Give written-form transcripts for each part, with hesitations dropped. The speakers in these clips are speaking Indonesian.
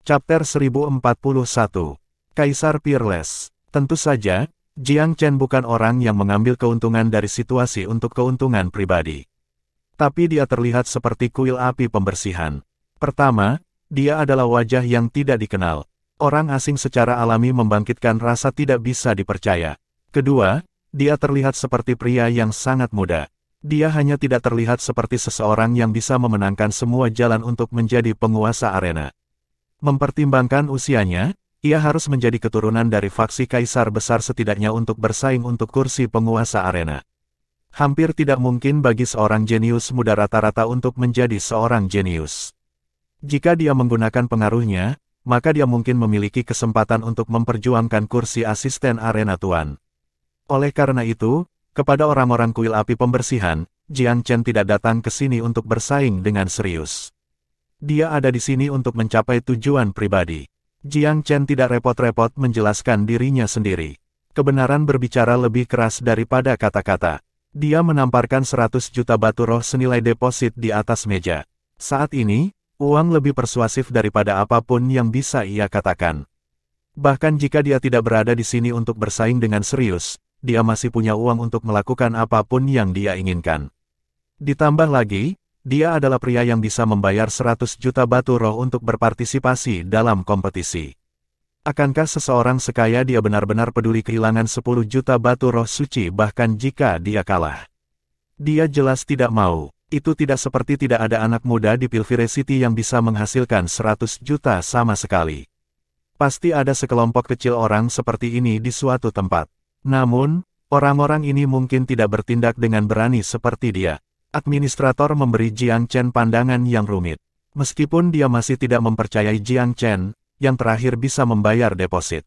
Chapter 1041. Kaisar Peerless. Tentu saja, Jiang Chen bukan orang yang mengambil keuntungan dari situasi untuk keuntungan pribadi. Tapi dia terlihat seperti kuil api pembersihan. Pertama, dia adalah wajah yang tidak dikenal. Orang asing secara alami membangkitkan rasa tidak bisa dipercaya. Kedua, dia terlihat seperti pria yang sangat muda. Dia hanya tidak terlihat seperti seseorang yang bisa memenangkan semua jalan untuk menjadi penguasa arena. Mempertimbangkan usianya, ia harus menjadi keturunan dari faksi kaisar besar setidaknya untuk bersaing untuk kursi penguasa arena. Hampir tidak mungkin bagi seorang jenius muda rata-rata untuk menjadi seorang jenius. Jika dia menggunakan pengaruhnya, maka dia mungkin memiliki kesempatan untuk memperjuangkan kursi asisten arena tuan. Oleh karena itu, kepada orang-orang kuil api pembersihan, Jiang Chen tidak datang ke sini untuk bersaing dengan serius. Dia ada di sini untuk mencapai tujuan pribadi. Jiang Chen tidak repot-repot menjelaskan dirinya sendiri. Kebenaran berbicara lebih keras daripada kata-kata. Dia menamparkan 100 juta batu roh senilai deposit di atas meja. Saat ini, uang lebih persuasif daripada apapun yang bisa ia katakan. Bahkan jika dia tidak berada di sini untuk bersaing dengan serius, dia masih punya uang untuk melakukan apapun yang dia inginkan. Ditambah lagi, dia adalah pria yang bisa membayar 100 juta batu roh untuk berpartisipasi dalam kompetisi. Akankah seseorang sekaya dia benar-benar peduli kehilangan 10 juta batu roh suci bahkan jika dia kalah? Dia jelas tidak mau. Itu tidak seperti tidak ada anak muda di Pilvire City yang bisa menghasilkan 100 juta sama sekali. Pasti ada sekelompok kecil orang seperti ini di suatu tempat. Namun, orang-orang ini mungkin tidak bertindak dengan berani seperti dia. Administrator memberi Jiang Chen pandangan yang rumit. Meskipun dia masih tidak mempercayai Jiang Chen, yang terakhir bisa membayar deposit.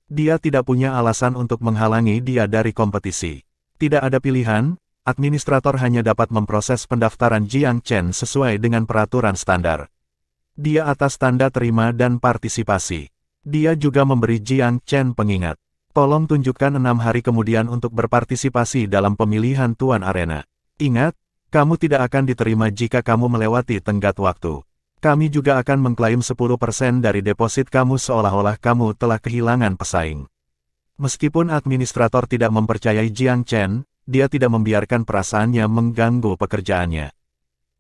Dia tidak punya alasan untuk menghalangi dia dari kompetisi. Tidak ada pilihan, administrator hanya dapat memproses pendaftaran Jiang Chen sesuai dengan peraturan standar. Dia atas tanda terima dan partisipasi. Dia juga memberi Jiang Chen pengingat. Tolong tunjukkan 6 hari kemudian untuk berpartisipasi dalam pemilihan Tuan Arena. Ingat, kamu tidak akan diterima jika kamu melewati tenggat waktu. Kami juga akan mengklaim 10% dari deposit kamu seolah-olah kamu telah kehilangan pesaing. Meskipun administrator tidak mempercayai Jiang Chen, dia tidak membiarkan perasaannya mengganggu pekerjaannya.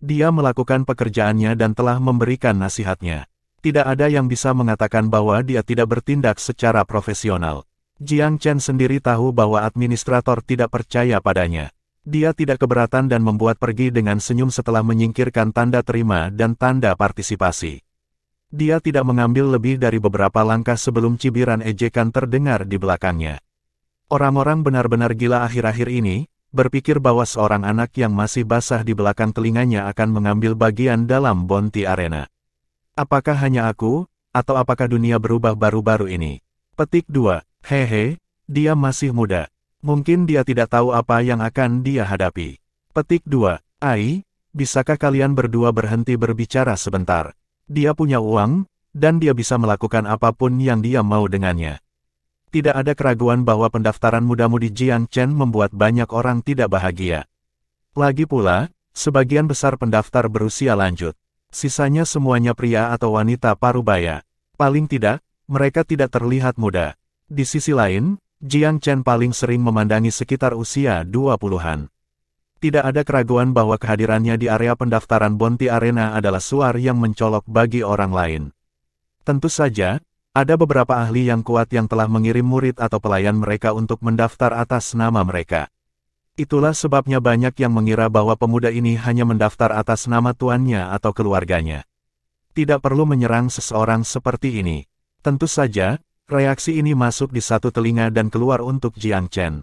Dia melakukan pekerjaannya dan telah memberikan nasihatnya. Tidak ada yang bisa mengatakan bahwa dia tidak bertindak secara profesional. Jiang Chen sendiri tahu bahwa administrator tidak percaya padanya. Dia tidak keberatan dan membuat pergi dengan senyum setelah menyingkirkan tanda terima dan tanda partisipasi. Dia tidak mengambil lebih dari beberapa langkah sebelum cibiran ejekan terdengar di belakangnya. Orang-orang benar-benar gila akhir-akhir ini, berpikir bahwa seorang anak yang masih basah di belakang telinganya akan mengambil bagian dalam Bounty Arena. Apakah hanya aku, atau apakah dunia berubah baru-baru ini? Petik 2. Hehe, dia masih muda. Mungkin dia tidak tahu apa yang akan dia hadapi. Petik 2. Ai, bisakah kalian berdua berhenti berbicara sebentar? Dia punya uang, dan dia bisa melakukan apapun yang dia mau dengannya. Tidak ada keraguan bahwa pendaftaran muda-mudi Jiang Chen membuat banyak orang tidak bahagia. Lagi pula, sebagian besar pendaftar berusia lanjut. Sisanya semuanya pria atau wanita parubaya. Paling tidak, mereka tidak terlihat muda. Di sisi lain, Jiang Chen paling sering memandangi sekitar usia 20-an. Tidak ada keraguan bahwa kehadirannya di area pendaftaran Bounty Arena adalah suar yang mencolok bagi orang lain. Tentu saja, ada beberapa ahli yang kuat yang telah mengirim murid atau pelayan mereka untuk mendaftar atas nama mereka. Itulah sebabnya banyak yang mengira bahwa pemuda ini hanya mendaftar atas nama tuannya atau keluarganya. Tidak perlu menyerang seseorang seperti ini. Tentu saja, reaksi ini masuk di satu telinga dan keluar untuk Jiang Chen.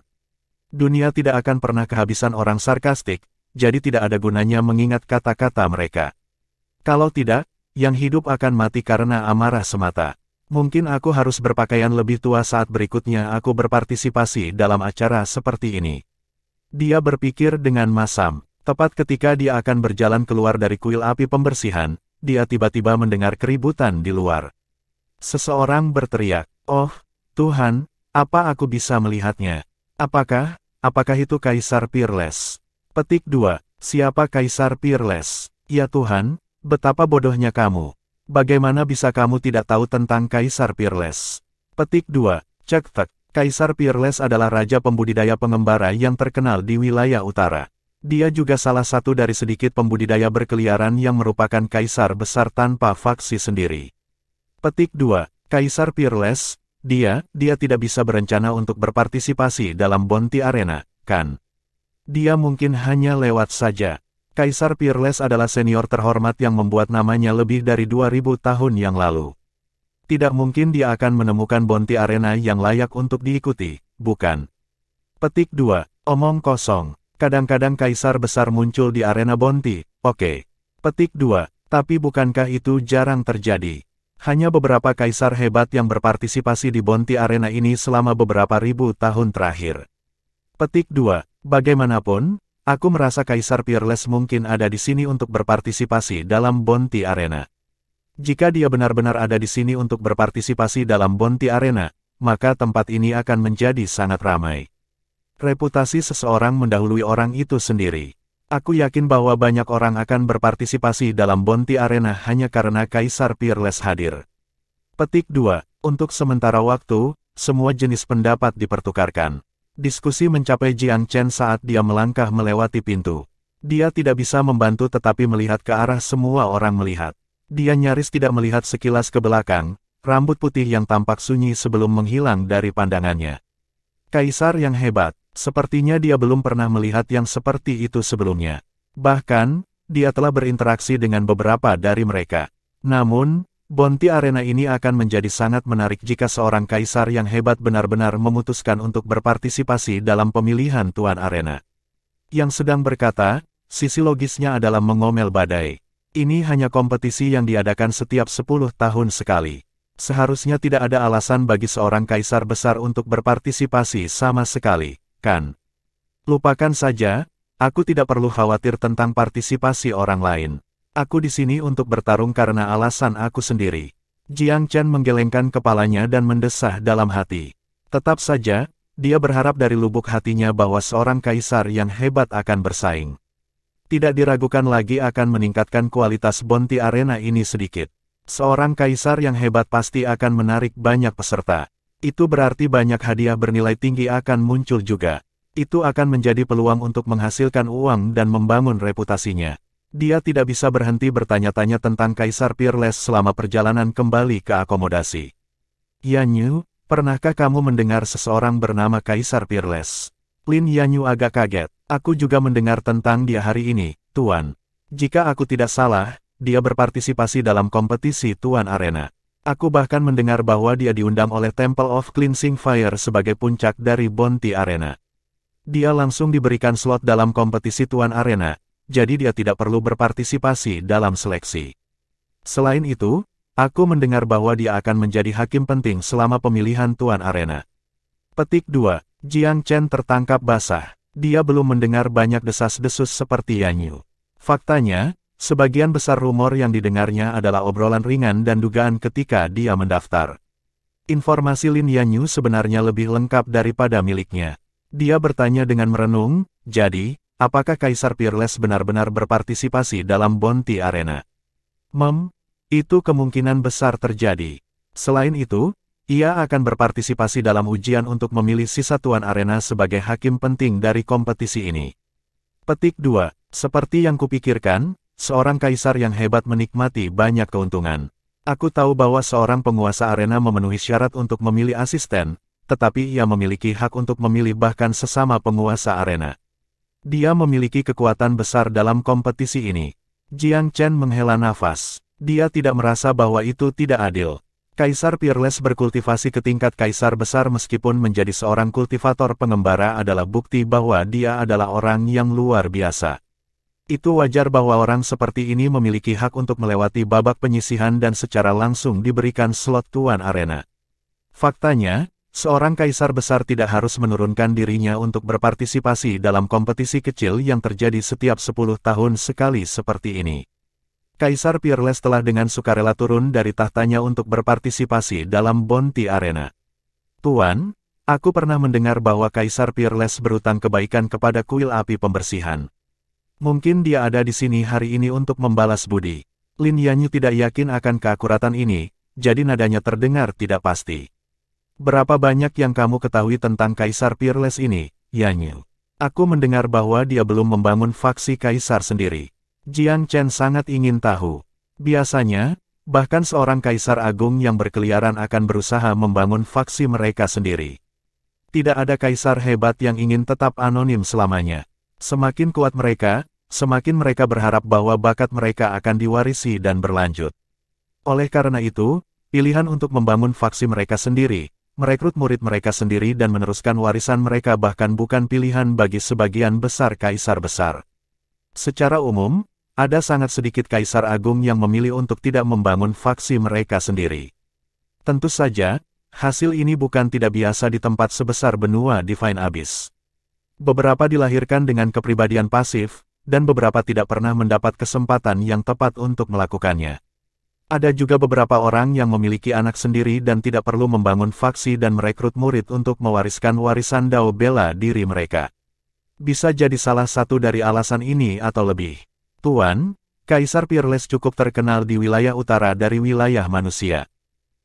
Dunia tidak akan pernah kehabisan orang sarkastik, jadi tidak ada gunanya mengingat kata-kata mereka. Kalau tidak, yang hidup akan mati karena amarah semata. Mungkin aku harus berpakaian lebih tua saat berikutnya aku berpartisipasi dalam acara seperti ini. Dia berpikir dengan masam. Tepat ketika dia akan berjalan keluar dari kuil api pembersihan, dia tiba-tiba mendengar keributan di luar. Seseorang berteriak, "Oh, Tuhan, apa aku bisa melihatnya? Apakah itu Kaisar Peerless?" Petik 2. Siapa Kaisar Peerless? Ya Tuhan, betapa bodohnya kamu. Bagaimana bisa kamu tidak tahu tentang Kaisar Peerless? Petik 2. Cek tek. Kaisar Peerless adalah raja pembudidaya pengembara yang terkenal di wilayah utara. Dia juga salah satu dari sedikit pembudidaya berkeliaran yang merupakan kaisar besar tanpa faksi sendiri. Petik 2. Kaisar Peerless, dia tidak bisa berencana untuk berpartisipasi dalam Bounty Arena, kan? Dia mungkin hanya lewat saja. Kaisar Peerless adalah senior terhormat yang membuat namanya lebih dari 2000 tahun yang lalu. Tidak mungkin dia akan menemukan Bounty Arena yang layak untuk diikuti, bukan? Petik 2. Omong kosong. Kadang-kadang kaisar besar muncul di arena Bounty, oke. Petik 2. Tapi bukankah itu jarang terjadi? Hanya beberapa kaisar hebat yang berpartisipasi di Bounty Arena ini selama beberapa ribu tahun terakhir. Petik 2. Bagaimanapun, aku merasa Kaisar Peerless mungkin ada di sini untuk berpartisipasi dalam Bounty Arena. Jika dia benar-benar ada di sini untuk berpartisipasi dalam Bounty Arena, maka tempat ini akan menjadi sangat ramai. Reputasi seseorang mendahului orang itu sendiri. Aku yakin bahwa banyak orang akan berpartisipasi dalam Bounty Arena hanya karena Kaisar Peerless hadir. Petik 2. Untuk sementara waktu, semua jenis pendapat dipertukarkan. Diskusi mencapai Jiang Chen saat dia melangkah melewati pintu. Dia tidak bisa membantu tetapi melihat ke arah semua orang melihat. Dia nyaris tidak melihat sekilas ke belakang, rambut putih yang tampak sunyi sebelum menghilang dari pandangannya. Kaisar yang hebat, sepertinya dia belum pernah melihat yang seperti itu sebelumnya. Bahkan, dia telah berinteraksi dengan beberapa dari mereka. Namun, Bounty Arena ini akan menjadi sangat menarik jika seorang kaisar yang hebat benar-benar memutuskan untuk berpartisipasi dalam pemilihan Tuan Arena. Yang sedang berkata, sisi logisnya adalah mengomel badai. Ini hanya kompetisi yang diadakan setiap 10 tahun sekali. Seharusnya tidak ada alasan bagi seorang kaisar besar untuk berpartisipasi sama sekali, kan? Lupakan saja, aku tidak perlu khawatir tentang partisipasi orang lain. Aku di sini untuk bertarung karena alasan aku sendiri. Jiang Chen menggelengkan kepalanya dan mendesah dalam hati. Tetap saja, dia berharap dari lubuk hatinya bahwa seorang kaisar yang hebat akan bersaing. Tidak diragukan lagi akan meningkatkan kualitas Bounty Arena ini sedikit. Seorang kaisar yang hebat pasti akan menarik banyak peserta. Itu berarti banyak hadiah bernilai tinggi akan muncul juga. Itu akan menjadi peluang untuk menghasilkan uang dan membangun reputasinya. Dia tidak bisa berhenti bertanya-tanya tentang Kaisar Peerless selama perjalanan kembali ke akomodasi. Yanyu, pernahkah kamu mendengar seseorang bernama Kaisar Peerless? Lin Yanyu agak kaget. Aku juga mendengar tentang dia hari ini, Tuan. Jika aku tidak salah, dia berpartisipasi dalam kompetisi Tuan Arena. Aku bahkan mendengar bahwa dia diundang oleh Temple of Cleansing Fire sebagai puncak dari Bounty Arena. Dia langsung diberikan slot dalam kompetisi Tuan Arena, jadi dia tidak perlu berpartisipasi dalam seleksi. Selain itu, aku mendengar bahwa dia akan menjadi hakim penting selama pemilihan Tuan Arena. Petik 2. Jiang Chen tertangkap basah. Dia belum mendengar banyak desas-desus seperti Yanyu. Faktanya, sebagian besar rumor yang didengarnya adalah obrolan ringan dan dugaan ketika dia mendaftar. Informasi Lin Yanyu sebenarnya lebih lengkap daripada miliknya. Dia bertanya dengan merenung, jadi, apakah Kaisar Peerless benar-benar berpartisipasi dalam Bounty Arena? Itu kemungkinan besar terjadi. Selain itu, ia akan berpartisipasi dalam ujian untuk memilih sisa Tuan Arena sebagai hakim penting dari kompetisi ini. Petik 2. Seperti yang kupikirkan, seorang kaisar yang hebat menikmati banyak keuntungan. Aku tahu bahwa seorang penguasa arena memenuhi syarat untuk memilih asisten, tetapi ia memiliki hak untuk memilih bahkan sesama penguasa arena. Dia memiliki kekuatan besar dalam kompetisi ini. Jiang Chen menghela nafas. Dia tidak merasa bahwa itu tidak adil. Kaisar Peerless berkultivasi ke tingkat kaisar besar meskipun menjadi seorang kultivator pengembara adalah bukti bahwa dia adalah orang yang luar biasa. Itu wajar bahwa orang seperti ini memiliki hak untuk melewati babak penyisihan dan secara langsung diberikan slot Tuan Arena. Faktanya, seorang kaisar besar tidak harus menurunkan dirinya untuk berpartisipasi dalam kompetisi kecil yang terjadi setiap 10 tahun sekali seperti ini. Kaisar Peerless telah dengan sukarela turun dari tahtanya untuk berpartisipasi dalam Bounty Arena. Tuan, aku pernah mendengar bahwa Kaisar Peerless berutang kebaikan kepada kuil api pembersihan. Mungkin dia ada di sini hari ini untuk membalas budi. Lin Yanyu tidak yakin akan keakuratan ini, jadi nadanya terdengar tidak pasti. Berapa banyak yang kamu ketahui tentang Kaisar Peerless ini, Yanyu? Aku mendengar bahwa dia belum membangun faksi Kaisar sendiri. Jiang Chen sangat ingin tahu. Biasanya, bahkan seorang Kaisar Agung yang berkeliaran akan berusaha membangun faksi mereka sendiri. Tidak ada Kaisar hebat yang ingin tetap anonim selamanya. Semakin kuat mereka, semakin mereka berharap bahwa bakat mereka akan diwarisi dan berlanjut. Oleh karena itu, pilihan untuk membangun faksi mereka sendiri, merekrut murid mereka sendiri dan meneruskan warisan mereka bahkan bukan pilihan bagi sebagian besar kaisar besar. Secara umum, ada sangat sedikit kaisar agung yang memilih untuk tidak membangun faksi mereka sendiri. Tentu saja, hasil ini bukan tidak biasa di tempat sebesar benua Divine Abyss. Beberapa dilahirkan dengan kepribadian pasif, dan beberapa tidak pernah mendapat kesempatan yang tepat untuk melakukannya. Ada juga beberapa orang yang memiliki anak sendiri dan tidak perlu membangun faksi dan merekrut murid untuk mewariskan warisan Dao bela diri mereka. Bisa jadi salah satu dari alasan ini atau lebih. Tuan, Kaisar Peerless cukup terkenal di wilayah utara dari wilayah manusia.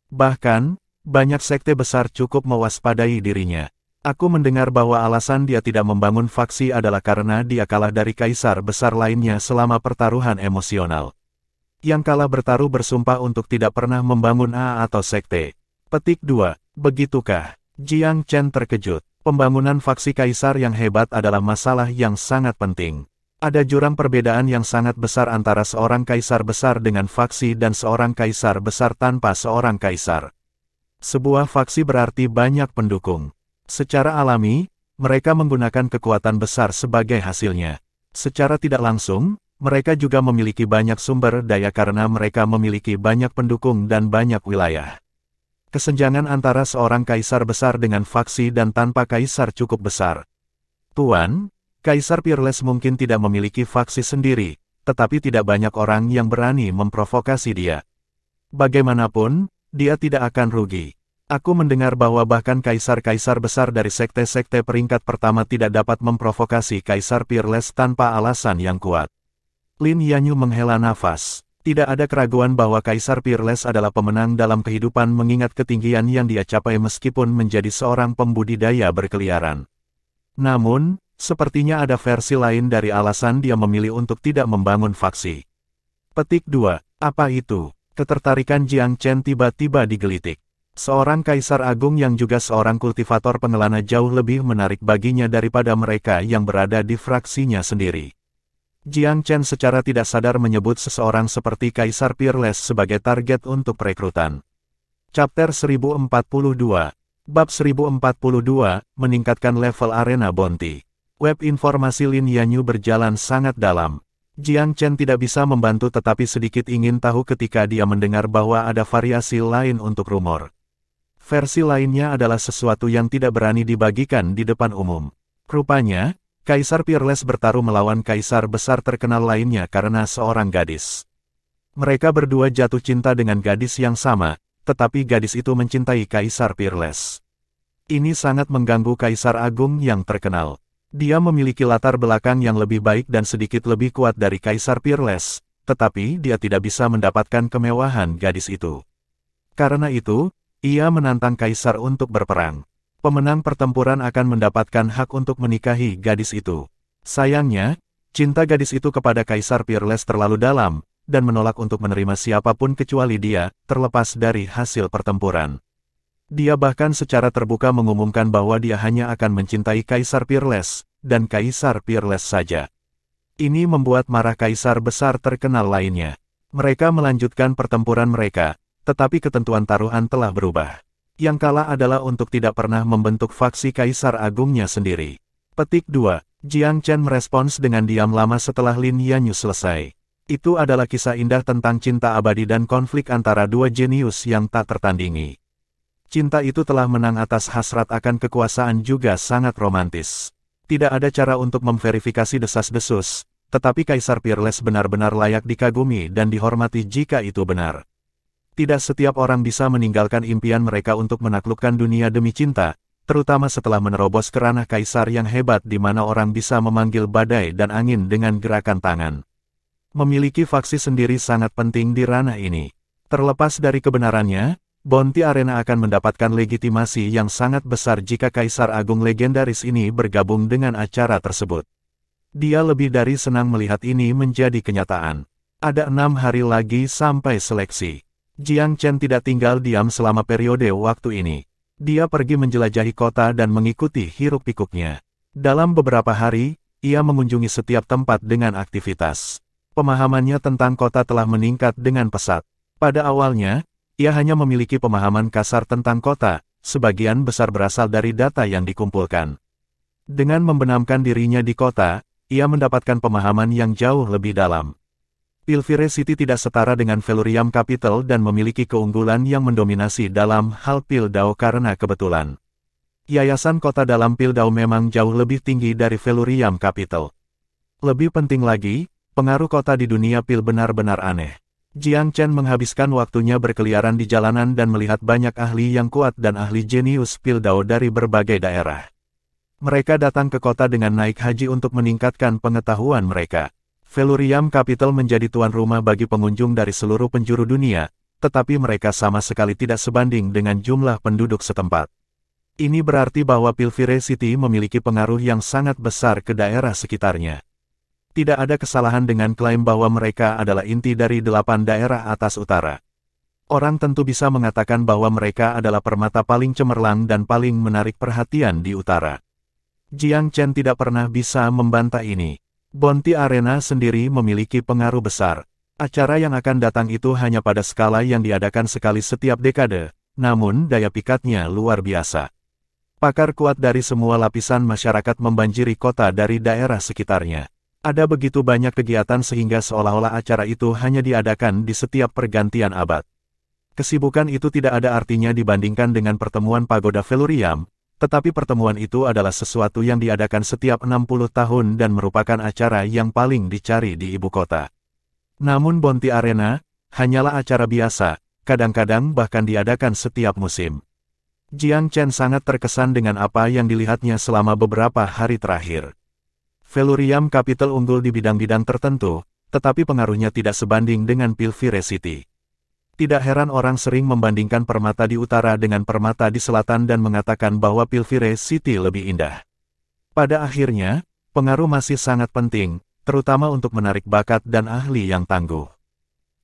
Bahkan, banyak sekte besar cukup mewaspadai dirinya. Aku mendengar bahwa alasan dia tidak membangun faksi adalah karena dia kalah dari kaisar besar lainnya selama pertaruhan emosional. Yang kalah bertaruh bersumpah untuk tidak pernah membangun atau sekte. Petik 2. Begitukah? Jiang Chen terkejut. Pembangunan faksi kaisar yang hebat adalah masalah yang sangat penting. Ada jurang perbedaan yang sangat besar antara seorang kaisar besar dengan faksi dan seorang kaisar besar tanpa seorang kaisar. Sebuah faksi berarti banyak pendukung. Secara alami, mereka menggunakan kekuatan besar sebagai hasilnya. Secara tidak langsung, mereka juga memiliki banyak sumber daya karena mereka memiliki banyak pendukung dan banyak wilayah. Kesenjangan antara seorang kaisar besar dengan faksi dan tanpa kaisar cukup besar. Tuan, Kaisar Peerless mungkin tidak memiliki faksi sendiri, tetapi tidak banyak orang yang berani memprovokasi dia. Bagaimanapun, dia tidak akan rugi. Aku mendengar bahwa bahkan kaisar-kaisar besar dari sekte-sekte peringkat pertama tidak dapat memprovokasi Kaisar Peerless tanpa alasan yang kuat. Lin Yanyu menghela nafas. Tidak ada keraguan bahwa Kaisar Peerless adalah pemenang dalam kehidupan mengingat ketinggian yang dia capai meskipun menjadi seorang pembudidaya berkeliaran. Namun, sepertinya ada versi lain dari alasan dia memilih untuk tidak membangun faksi. Petik 2. Apa itu? Ketertarikan Jiang Chen tiba-tiba digelitik. Seorang kaisar agung yang juga seorang kultivator pengelana jauh lebih menarik baginya daripada mereka yang berada di fraksinya sendiri. Jiang Chen secara tidak sadar menyebut seseorang seperti Kaisar Peerless sebagai target untuk perekrutan. Chapter 1042. Bab 1042, meningkatkan level arena bounty. Web informasi Lin Yanyu berjalan sangat dalam. Jiang Chen tidak bisa membantu tetapi sedikit ingin tahu ketika dia mendengar bahwa ada variasi lain untuk rumor. Versi lainnya adalah sesuatu yang tidak berani dibagikan di depan umum. Rupanya, Kaisar Peerless bertaruh melawan kaisar besar terkenal lainnya karena seorang gadis. Mereka berdua jatuh cinta dengan gadis yang sama, tetapi gadis itu mencintai Kaisar Peerless. Ini sangat mengganggu Kaisar Agung yang terkenal. Dia memiliki latar belakang yang lebih baik dan sedikit lebih kuat dari Kaisar Peerless, tetapi dia tidak bisa mendapatkan kemewahan gadis itu. Karena itu, ia menantang Kaisar untuk berperang. Pemenang pertempuran akan mendapatkan hak untuk menikahi gadis itu. Sayangnya, cinta gadis itu kepada Kaisar Peerless terlalu dalam, dan menolak untuk menerima siapapun kecuali dia, terlepas dari hasil pertempuran. Dia bahkan secara terbuka mengumumkan bahwa dia hanya akan mencintai Kaisar Peerless, dan Kaisar Peerless saja. Ini membuat marah kaisar besar terkenal lainnya. Mereka melanjutkan pertempuran mereka, tetapi ketentuan taruhan telah berubah. Yang kalah adalah untuk tidak pernah membentuk faksi Kaisar Agungnya sendiri. Petik 2. Jiang Chen merespons dengan diam lama setelah Lin Yanyu selesai. Itu adalah kisah indah tentang cinta abadi dan konflik antara dua jenius yang tak tertandingi. Cinta itu telah menang atas hasrat akan kekuasaan juga sangat romantis. Tidak ada cara untuk memverifikasi desas-desus, tetapi Kaisar Peerless benar-benar layak dikagumi dan dihormati jika itu benar. Tidak setiap orang bisa meninggalkan impian mereka untuk menaklukkan dunia demi cinta, terutama setelah menerobos ke ranah kaisar yang hebat di mana orang bisa memanggil badai dan angin dengan gerakan tangan. Memiliki faksi sendiri sangat penting di ranah ini. Terlepas dari kebenarannya, Bounty Arena akan mendapatkan legitimasi yang sangat besar jika Kaisar Agung legendaris ini bergabung dengan acara tersebut. Dia lebih dari senang melihat ini menjadi kenyataan. Ada 6 hari lagi sampai seleksi. Jiang Chen tidak tinggal diam selama periode waktu ini. Dia pergi menjelajahi kota dan mengikuti hiruk-pikuknya. Dalam beberapa hari, ia mengunjungi setiap tempat dengan aktivitas. Pemahamannya tentang kota telah meningkat dengan pesat. Pada awalnya, ia hanya memiliki pemahaman kasar tentang kota, sebagian besar berasal dari data yang dikumpulkan. Dengan membenamkan dirinya di kota, ia mendapatkan pemahaman yang jauh lebih dalam. Pilvire City tidak setara dengan Felurium Capital dan memiliki keunggulan yang mendominasi dalam hal Pildao karena kebetulan. Yayasan kota dalam Pildao memang jauh lebih tinggi dari Felurium Capital. Lebih penting lagi, pengaruh kota di dunia Pil benar-benar aneh. Jiang Chen menghabiskan waktunya berkeliaran di jalanan dan melihat banyak ahli yang kuat dan ahli jenius Pildao dari berbagai daerah. Mereka datang ke kota dengan naik haji untuk meningkatkan pengetahuan mereka. Felurium Capital menjadi tuan rumah bagi pengunjung dari seluruh penjuru dunia, tetapi mereka sama sekali tidak sebanding dengan jumlah penduduk setempat. Ini berarti bahwa Pilvire City memiliki pengaruh yang sangat besar ke daerah sekitarnya. Tidak ada kesalahan dengan klaim bahwa mereka adalah inti dari 8 daerah atas utara. Orang tentu bisa mengatakan bahwa mereka adalah permata paling cemerlang dan paling menarik perhatian di utara. Jiang Chen tidak pernah bisa membantah ini. Bounty Arena sendiri memiliki pengaruh besar. Acara yang akan datang itu hanya pada skala yang diadakan sekali setiap dekade, namun daya pikatnya luar biasa. Pakar kuat dari semua lapisan masyarakat membanjiri kota dari daerah sekitarnya. Ada begitu banyak kegiatan sehingga seolah-olah acara itu hanya diadakan di setiap pergantian abad. Kesibukan itu tidak ada artinya dibandingkan dengan pertemuan Pagoda Felurium, tetapi pertemuan itu adalah sesuatu yang diadakan setiap 60 tahun dan merupakan acara yang paling dicari di ibu kota. Namun Bounty Arena hanyalah acara biasa, kadang-kadang bahkan diadakan setiap musim. Jiang Chen sangat terkesan dengan apa yang dilihatnya selama beberapa hari terakhir. Felurium Capital unggul di bidang-bidang tertentu, tetapi pengaruhnya tidak sebanding dengan Pilvire City. Tidak heran orang sering membandingkan permata di utara dengan permata di selatan dan mengatakan bahwa Pilvire City lebih indah. Pada akhirnya, pengaruh masih sangat penting, terutama untuk menarik bakat dan ahli yang tangguh.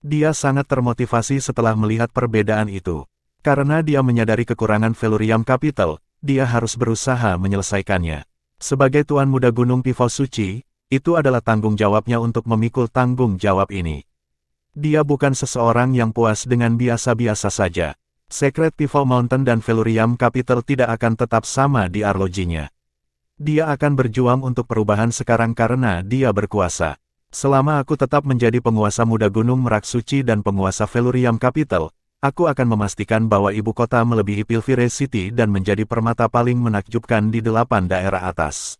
Dia sangat termotivasi setelah melihat perbedaan itu. Karena dia menyadari kekurangan Felurium Capital, dia harus berusaha menyelesaikannya. Sebagai Tuan Muda Gunung Pivot Suci, itu adalah tanggung jawabnya untuk memikul tanggung jawab ini. Dia bukan seseorang yang puas dengan biasa-biasa saja. Secret Pivot Mountain dan Felurium Capital tidak akan tetap sama di arlojinya. Dia akan berjuang untuk perubahan sekarang karena dia berkuasa. Selama aku tetap menjadi penguasa Muda Gunung Merak Suci dan penguasa Felurium Capital, aku akan memastikan bahwa ibu kota melebihi Pilvire City dan menjadi permata paling menakjubkan di 8 daerah atas.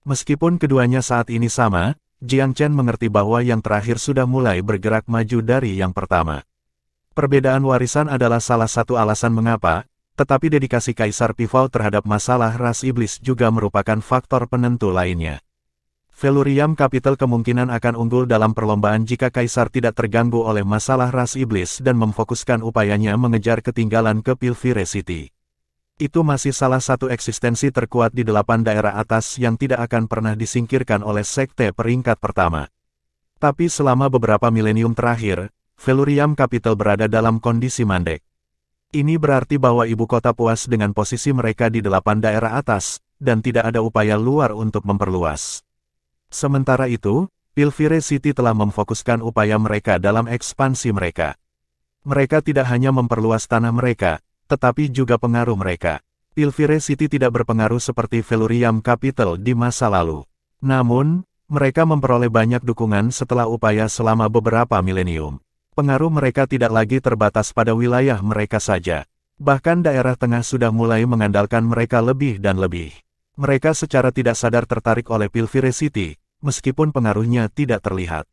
Meskipun keduanya saat ini sama, Jiang Chen mengerti bahwa yang terakhir sudah mulai bergerak maju dari yang pertama. Perbedaan warisan adalah salah satu alasan mengapa, tetapi dedikasi Kaisar Pivot terhadap masalah ras iblis juga merupakan faktor penentu lainnya. Felurium Capital kemungkinan akan unggul dalam perlombaan jika Kaisar tidak terganggu oleh masalah ras iblis dan memfokuskan upayanya mengejar ketinggalan ke Pilvire City. Itu masih salah satu eksistensi terkuat di 8 daerah atas yang tidak akan pernah disingkirkan oleh sekte peringkat pertama. Tapi selama beberapa milenium terakhir, Felurium Capital berada dalam kondisi mandek. Ini berarti bahwa ibu kota puas dengan posisi mereka di 8 daerah atas, dan tidak ada upaya luar untuk memperluas. Sementara itu, Pilvire City telah memfokuskan upaya mereka dalam ekspansi mereka. Mereka tidak hanya memperluas tanah mereka, tetapi juga pengaruh mereka. Pilvire City tidak berpengaruh seperti Felurium Capital di masa lalu. Namun, mereka memperoleh banyak dukungan setelah upaya selama beberapa milenium. Pengaruh mereka tidak lagi terbatas pada wilayah mereka saja. Bahkan daerah tengah sudah mulai mengandalkan mereka lebih dan lebih. Mereka secara tidak sadar tertarik oleh Pilvire City, meskipun pengaruhnya tidak terlihat.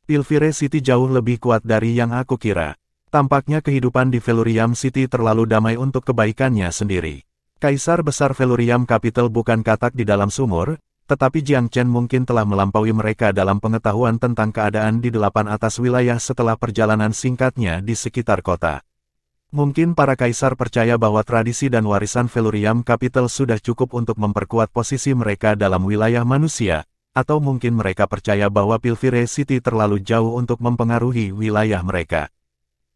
Pilvire City jauh lebih kuat dari yang aku kira. Tampaknya kehidupan di Felurium City terlalu damai untuk kebaikannya sendiri. Kaisar Besar Felurium Capital bukan katak di dalam sumur, tetapi Jiang Chen mungkin telah melampaui mereka dalam pengetahuan tentang keadaan di 8 atas wilayah setelah perjalanan singkatnya di sekitar kota. Mungkin para kaisar percaya bahwa tradisi dan warisan Felurium Capital sudah cukup untuk memperkuat posisi mereka dalam wilayah manusia, atau mungkin mereka percaya bahwa Pilvire City terlalu jauh untuk mempengaruhi wilayah mereka.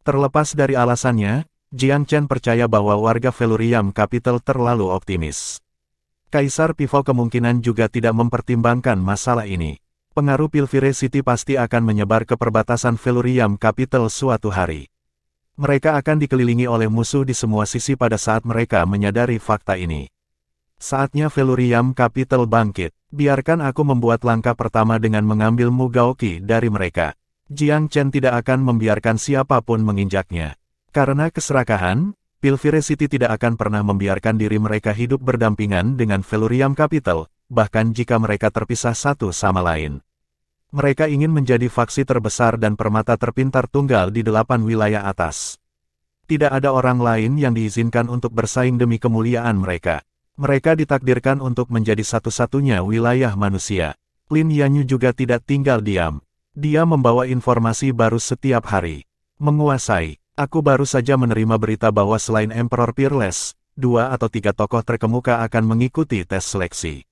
Terlepas dari alasannya, Jiang Chen percaya bahwa warga Felurium Capital terlalu optimis. Kaisar Pivo kemungkinan juga tidak mempertimbangkan masalah ini. Pengaruh Pilvire City pasti akan menyebar ke perbatasan Felurium Capital suatu hari. Mereka akan dikelilingi oleh musuh di semua sisi pada saat mereka menyadari fakta ini. Saatnya Felurium Capital bangkit. Biarkan aku membuat langkah pertama dengan mengambil Mugaoki dari mereka. Jiang Chen tidak akan membiarkan siapapun menginjaknya. Karena keserakahan, Pilvire City tidak akan pernah membiarkan diri mereka hidup berdampingan dengan Felurium Capital, bahkan jika mereka terpisah satu sama lain. Mereka ingin menjadi faksi terbesar dan permata terpintar tunggal di 8 wilayah atas. Tidak ada orang lain yang diizinkan untuk bersaing demi kemuliaan mereka. Mereka ditakdirkan untuk menjadi satu-satunya wilayah manusia. Lin Yanyu juga tidak tinggal diam. Dia membawa informasi baru setiap hari. Menguasai. Aku baru saja menerima berita bahwa selain Emperor Peerless, 2 atau 3 tokoh terkemuka akan mengikuti tes seleksi.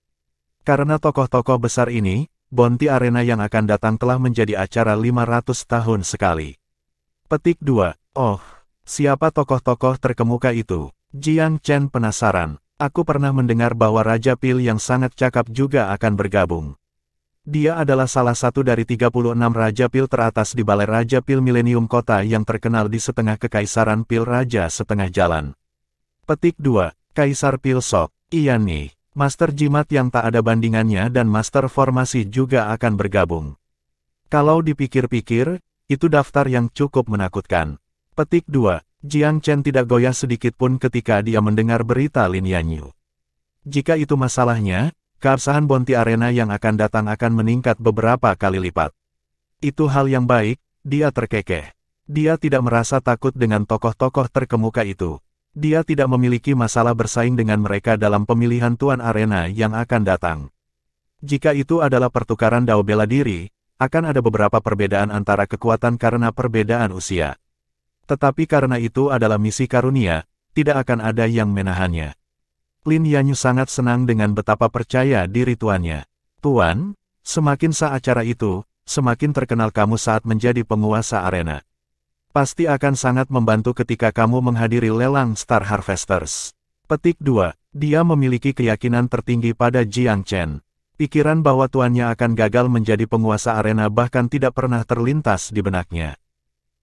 Karena tokoh-tokoh besar ini, Bounty Arena yang akan datang telah menjadi acara 500 tahun sekali. Petik 2. Oh, siapa tokoh-tokoh terkemuka itu? Jiang Chen penasaran. Aku pernah mendengar bahwa Raja Pil yang sangat cakap juga akan bergabung. Dia adalah salah satu dari 36 Raja Pil teratas di Balai Raja Pil Millennium Kota yang terkenal di setengah kekaisaran Pil Raja setengah jalan. Petik 2. Kaisar Pil Sok. Iya nih. Master Jimat yang tak ada bandingannya dan Master Formasi juga akan bergabung. Kalau dipikir-pikir, itu daftar yang cukup menakutkan. Petik 2. Jiang Chen tidak goyah sedikit pun ketika dia mendengar berita Lin Yanyu. Jika itu masalahnya, keabsahan Bounty Arena yang akan datang akan meningkat beberapa kali lipat. Itu hal yang baik, dia terkekeh. Dia tidak merasa takut dengan tokoh-tokoh terkemuka itu. Dia tidak memiliki masalah bersaing dengan mereka dalam pemilihan Tuan Arena yang akan datang. Jika itu adalah pertukaran dao bela diri, akan ada beberapa perbedaan antara kekuatan karena perbedaan usia. Tetapi karena itu adalah misi karunia, tidak akan ada yang menahannya. Lin Yanyu sangat senang dengan betapa percaya diri tuannya. Tuan, semakin sah acara itu, semakin terkenal kamu saat menjadi penguasa arena. Pasti akan sangat membantu ketika kamu menghadiri lelang Star Harvesters. Petik 2. Dia memiliki keyakinan tertinggi pada Jiang Chen. Pikiran bahwa tuannya akan gagal menjadi penguasa arena bahkan tidak pernah terlintas di benaknya.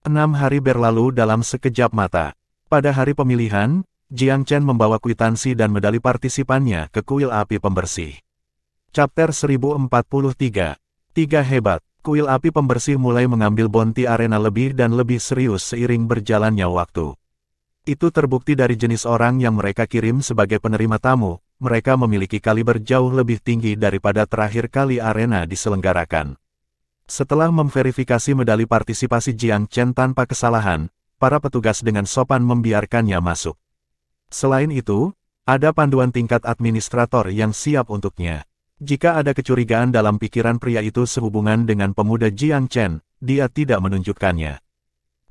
6 hari berlalu dalam sekejap mata. Pada hari pemilihan, Jiang Chen membawa kwitansi dan medali partisipannya ke kuil api pembersih. Chapter 1043. 3 hebat. Kuil api pembersih mulai mengambil Bounty Arena lebih dan lebih serius seiring berjalannya waktu. Itu terbukti dari jenis orang yang mereka kirim sebagai penerima tamu, mereka memiliki kaliber jauh lebih tinggi daripada terakhir kali arena diselenggarakan. Setelah memverifikasi medali partisipasi Jiang Chen tanpa kesalahan, para petugas dengan sopan membiarkannya masuk. Selain itu, ada panduan tingkat administrator yang siap untuknya. Jika ada kecurigaan dalam pikiran pria itu sehubungan dengan pemuda Jiang Chen, dia tidak menunjukkannya.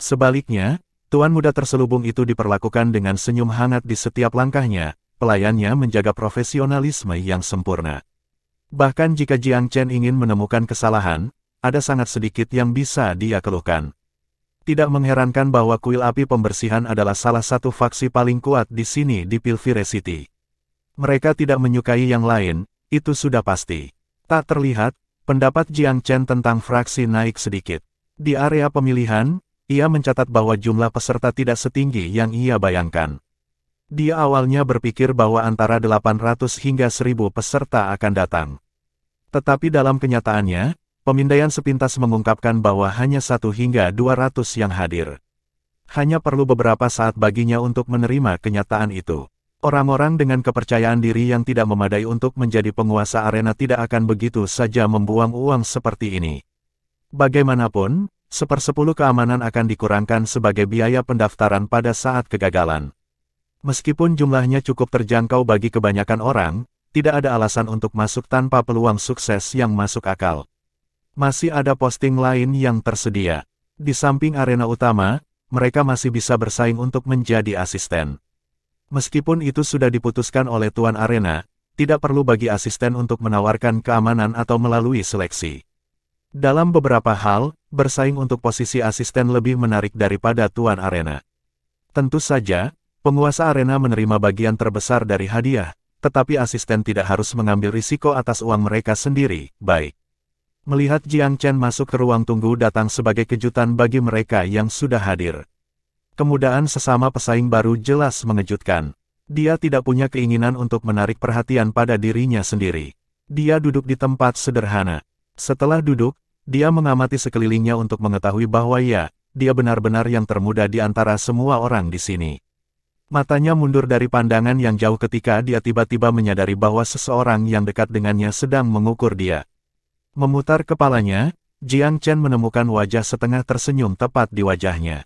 Sebaliknya, tuan muda terselubung itu diperlakukan dengan senyum hangat di setiap langkahnya, pelayannya menjaga profesionalisme yang sempurna. Bahkan jika Jiang Chen ingin menemukan kesalahan, ada sangat sedikit yang bisa dia keluhkan. Tidak mengherankan bahwa kuil api pembersihan adalah salah satu faksi paling kuat di sini di Pilvire City. Mereka tidak menyukai yang lain, itu sudah pasti. Tak terlihat, pendapat Jiang Chen tentang fraksi naik sedikit. Di area pemilihan, ia mencatat bahwa jumlah peserta tidak setinggi yang ia bayangkan. Dia awalnya berpikir bahwa antara 800 hingga 1000 peserta akan datang. Tetapi dalam kenyataannya, pemindaian sepintas mengungkapkan bahwa hanya 1 hingga 200 yang hadir. Hanya perlu beberapa saat baginya untuk menerima kenyataan itu. Orang-orang dengan kepercayaan diri yang tidak memadai untuk menjadi penguasa arena tidak akan begitu saja membuang uang seperti ini. Bagaimanapun, 1/10 keamanan akan dikurangkan sebagai biaya pendaftaran pada saat kegagalan. Meskipun jumlahnya cukup terjangkau bagi kebanyakan orang, tidak ada alasan untuk masuk tanpa peluang sukses yang masuk akal. Masih ada posting lain yang tersedia. Di samping arena utama, mereka masih bisa bersaing untuk menjadi asisten. Meskipun itu sudah diputuskan oleh Tuan Arena, tidak perlu bagi asisten untuk menawarkan keamanan atau melalui seleksi. Dalam beberapa hal, bersaing untuk posisi asisten lebih menarik daripada Tuan Arena. Tentu saja, penguasa arena menerima bagian terbesar dari hadiah, tetapi asisten tidak harus mengambil risiko atas uang mereka sendiri. Baik. Melihat Jiang Chen masuk ke ruang tunggu datang sebagai kejutan bagi mereka yang sudah hadir. Kemudahan sesama pesaing baru jelas mengejutkan. Dia tidak punya keinginan untuk menarik perhatian pada dirinya sendiri. Dia duduk di tempat sederhana. Setelah duduk, dia mengamati sekelilingnya untuk mengetahui bahwa dia benar-benar yang termuda di antara semua orang di sini. Matanya mundur dari pandangan yang jauh ketika dia tiba-tiba menyadari bahwa seseorang yang dekat dengannya sedang mengukur dia. Memutar kepalanya, Jiang Chen menemukan wajah setengah tersenyum tepat di wajahnya.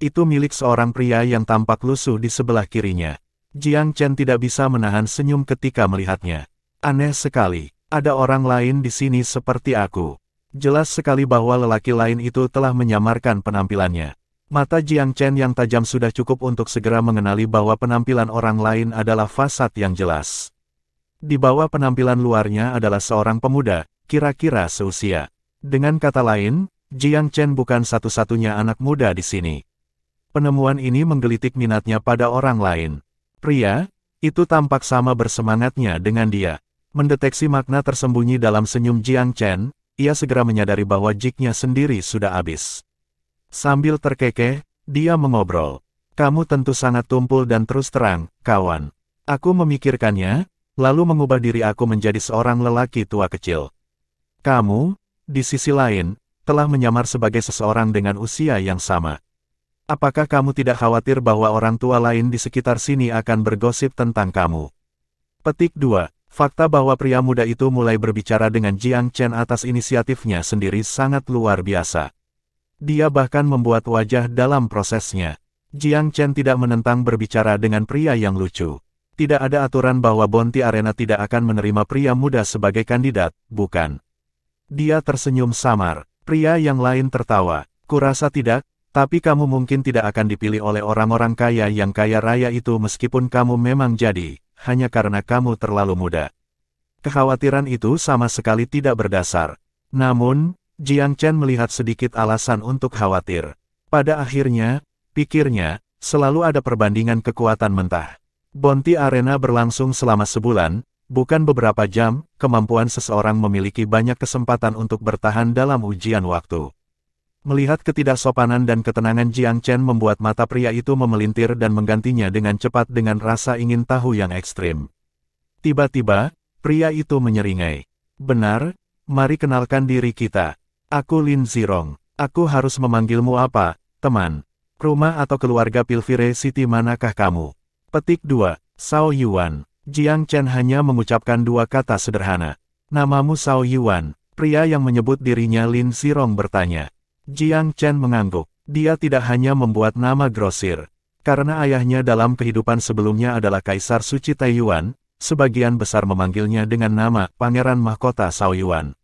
Itu milik seorang pria yang tampak lusuh di sebelah kirinya. Jiang Chen tidak bisa menahan senyum ketika melihatnya. Aneh sekali, ada orang lain di sini seperti aku. Jelas sekali bahwa lelaki lain itu telah menyamarkan penampilannya. Mata Jiang Chen yang tajam sudah cukup untuk segera mengenali bahwa penampilan orang lain adalah fasad yang jelas. Di bawah penampilan luarnya adalah seorang pemuda, kira-kira seusia. Dengan kata lain, Jiang Chen bukan satu-satunya anak muda di sini. Penemuan ini menggelitik minatnya pada orang lain. Pria itu tampak sama bersemangatnya dengan dia. Mendeteksi makna tersembunyi dalam senyum Jiang Chen, ia segera menyadari bahwa jiknya sendiri sudah habis. Sambil terkekeh, dia mengobrol. Kamu tentu sangat tumpul dan terus terang, kawan. Aku memikirkannya, lalu mengubah diri aku menjadi seorang lelaki tua kecil. Kamu, di sisi lain, telah menyamar sebagai seseorang dengan usia yang sama. Apakah kamu tidak khawatir bahwa orang tua lain di sekitar sini akan bergosip tentang kamu? Petik 2. Fakta bahwa pria muda itu mulai berbicara dengan Jiang Chen atas inisiatifnya sendiri sangat luar biasa. Dia bahkan membuat wajah dalam prosesnya. Jiang Chen tidak menentang berbicara dengan pria yang lucu. Tidak ada aturan bahwa Bounty Arena tidak akan menerima pria muda sebagai kandidat, bukan? Dia tersenyum samar. Pria yang lain tertawa. Kurasa tidak, tapi kamu mungkin tidak akan dipilih oleh orang-orang kaya yang kaya raya itu meskipun kamu memang jadi, hanya karena kamu terlalu muda. Kekhawatiran itu sama sekali tidak berdasar. Namun, Jiang Chen melihat sedikit alasan untuk khawatir. Pada akhirnya, pikirnya, selalu ada perbandingan kekuatan mentah. Bounty Arena berlangsung selama sebulan, bukan beberapa jam. Kemampuan seseorang memiliki banyak kesempatan untuk bertahan dalam ujian waktu. Melihat ketidaksopanan dan ketenangan Jiang Chen membuat mata pria itu memelintir dan menggantinya dengan cepat dengan rasa ingin tahu yang ekstrim. Tiba-tiba, pria itu menyeringai. Benar, mari kenalkan diri kita. Aku Lin Zirong. Aku harus memanggilmu apa, teman? Rumah atau keluarga Pilvire City manakah kamu? Petik 2. Sao Yuan. Jiang Chen hanya mengucapkan dua kata sederhana. Namamu Sao Yuan. Pria yang menyebut dirinya Lin Zirong bertanya. Jiang Chen mengangguk. Dia tidak hanya membuat nama grosir. Karena ayahnya dalam kehidupan sebelumnya adalah Kaisar Suci Taiyuan, sebagian besar memanggilnya dengan nama Pangeran Mahkota Sao Yuan.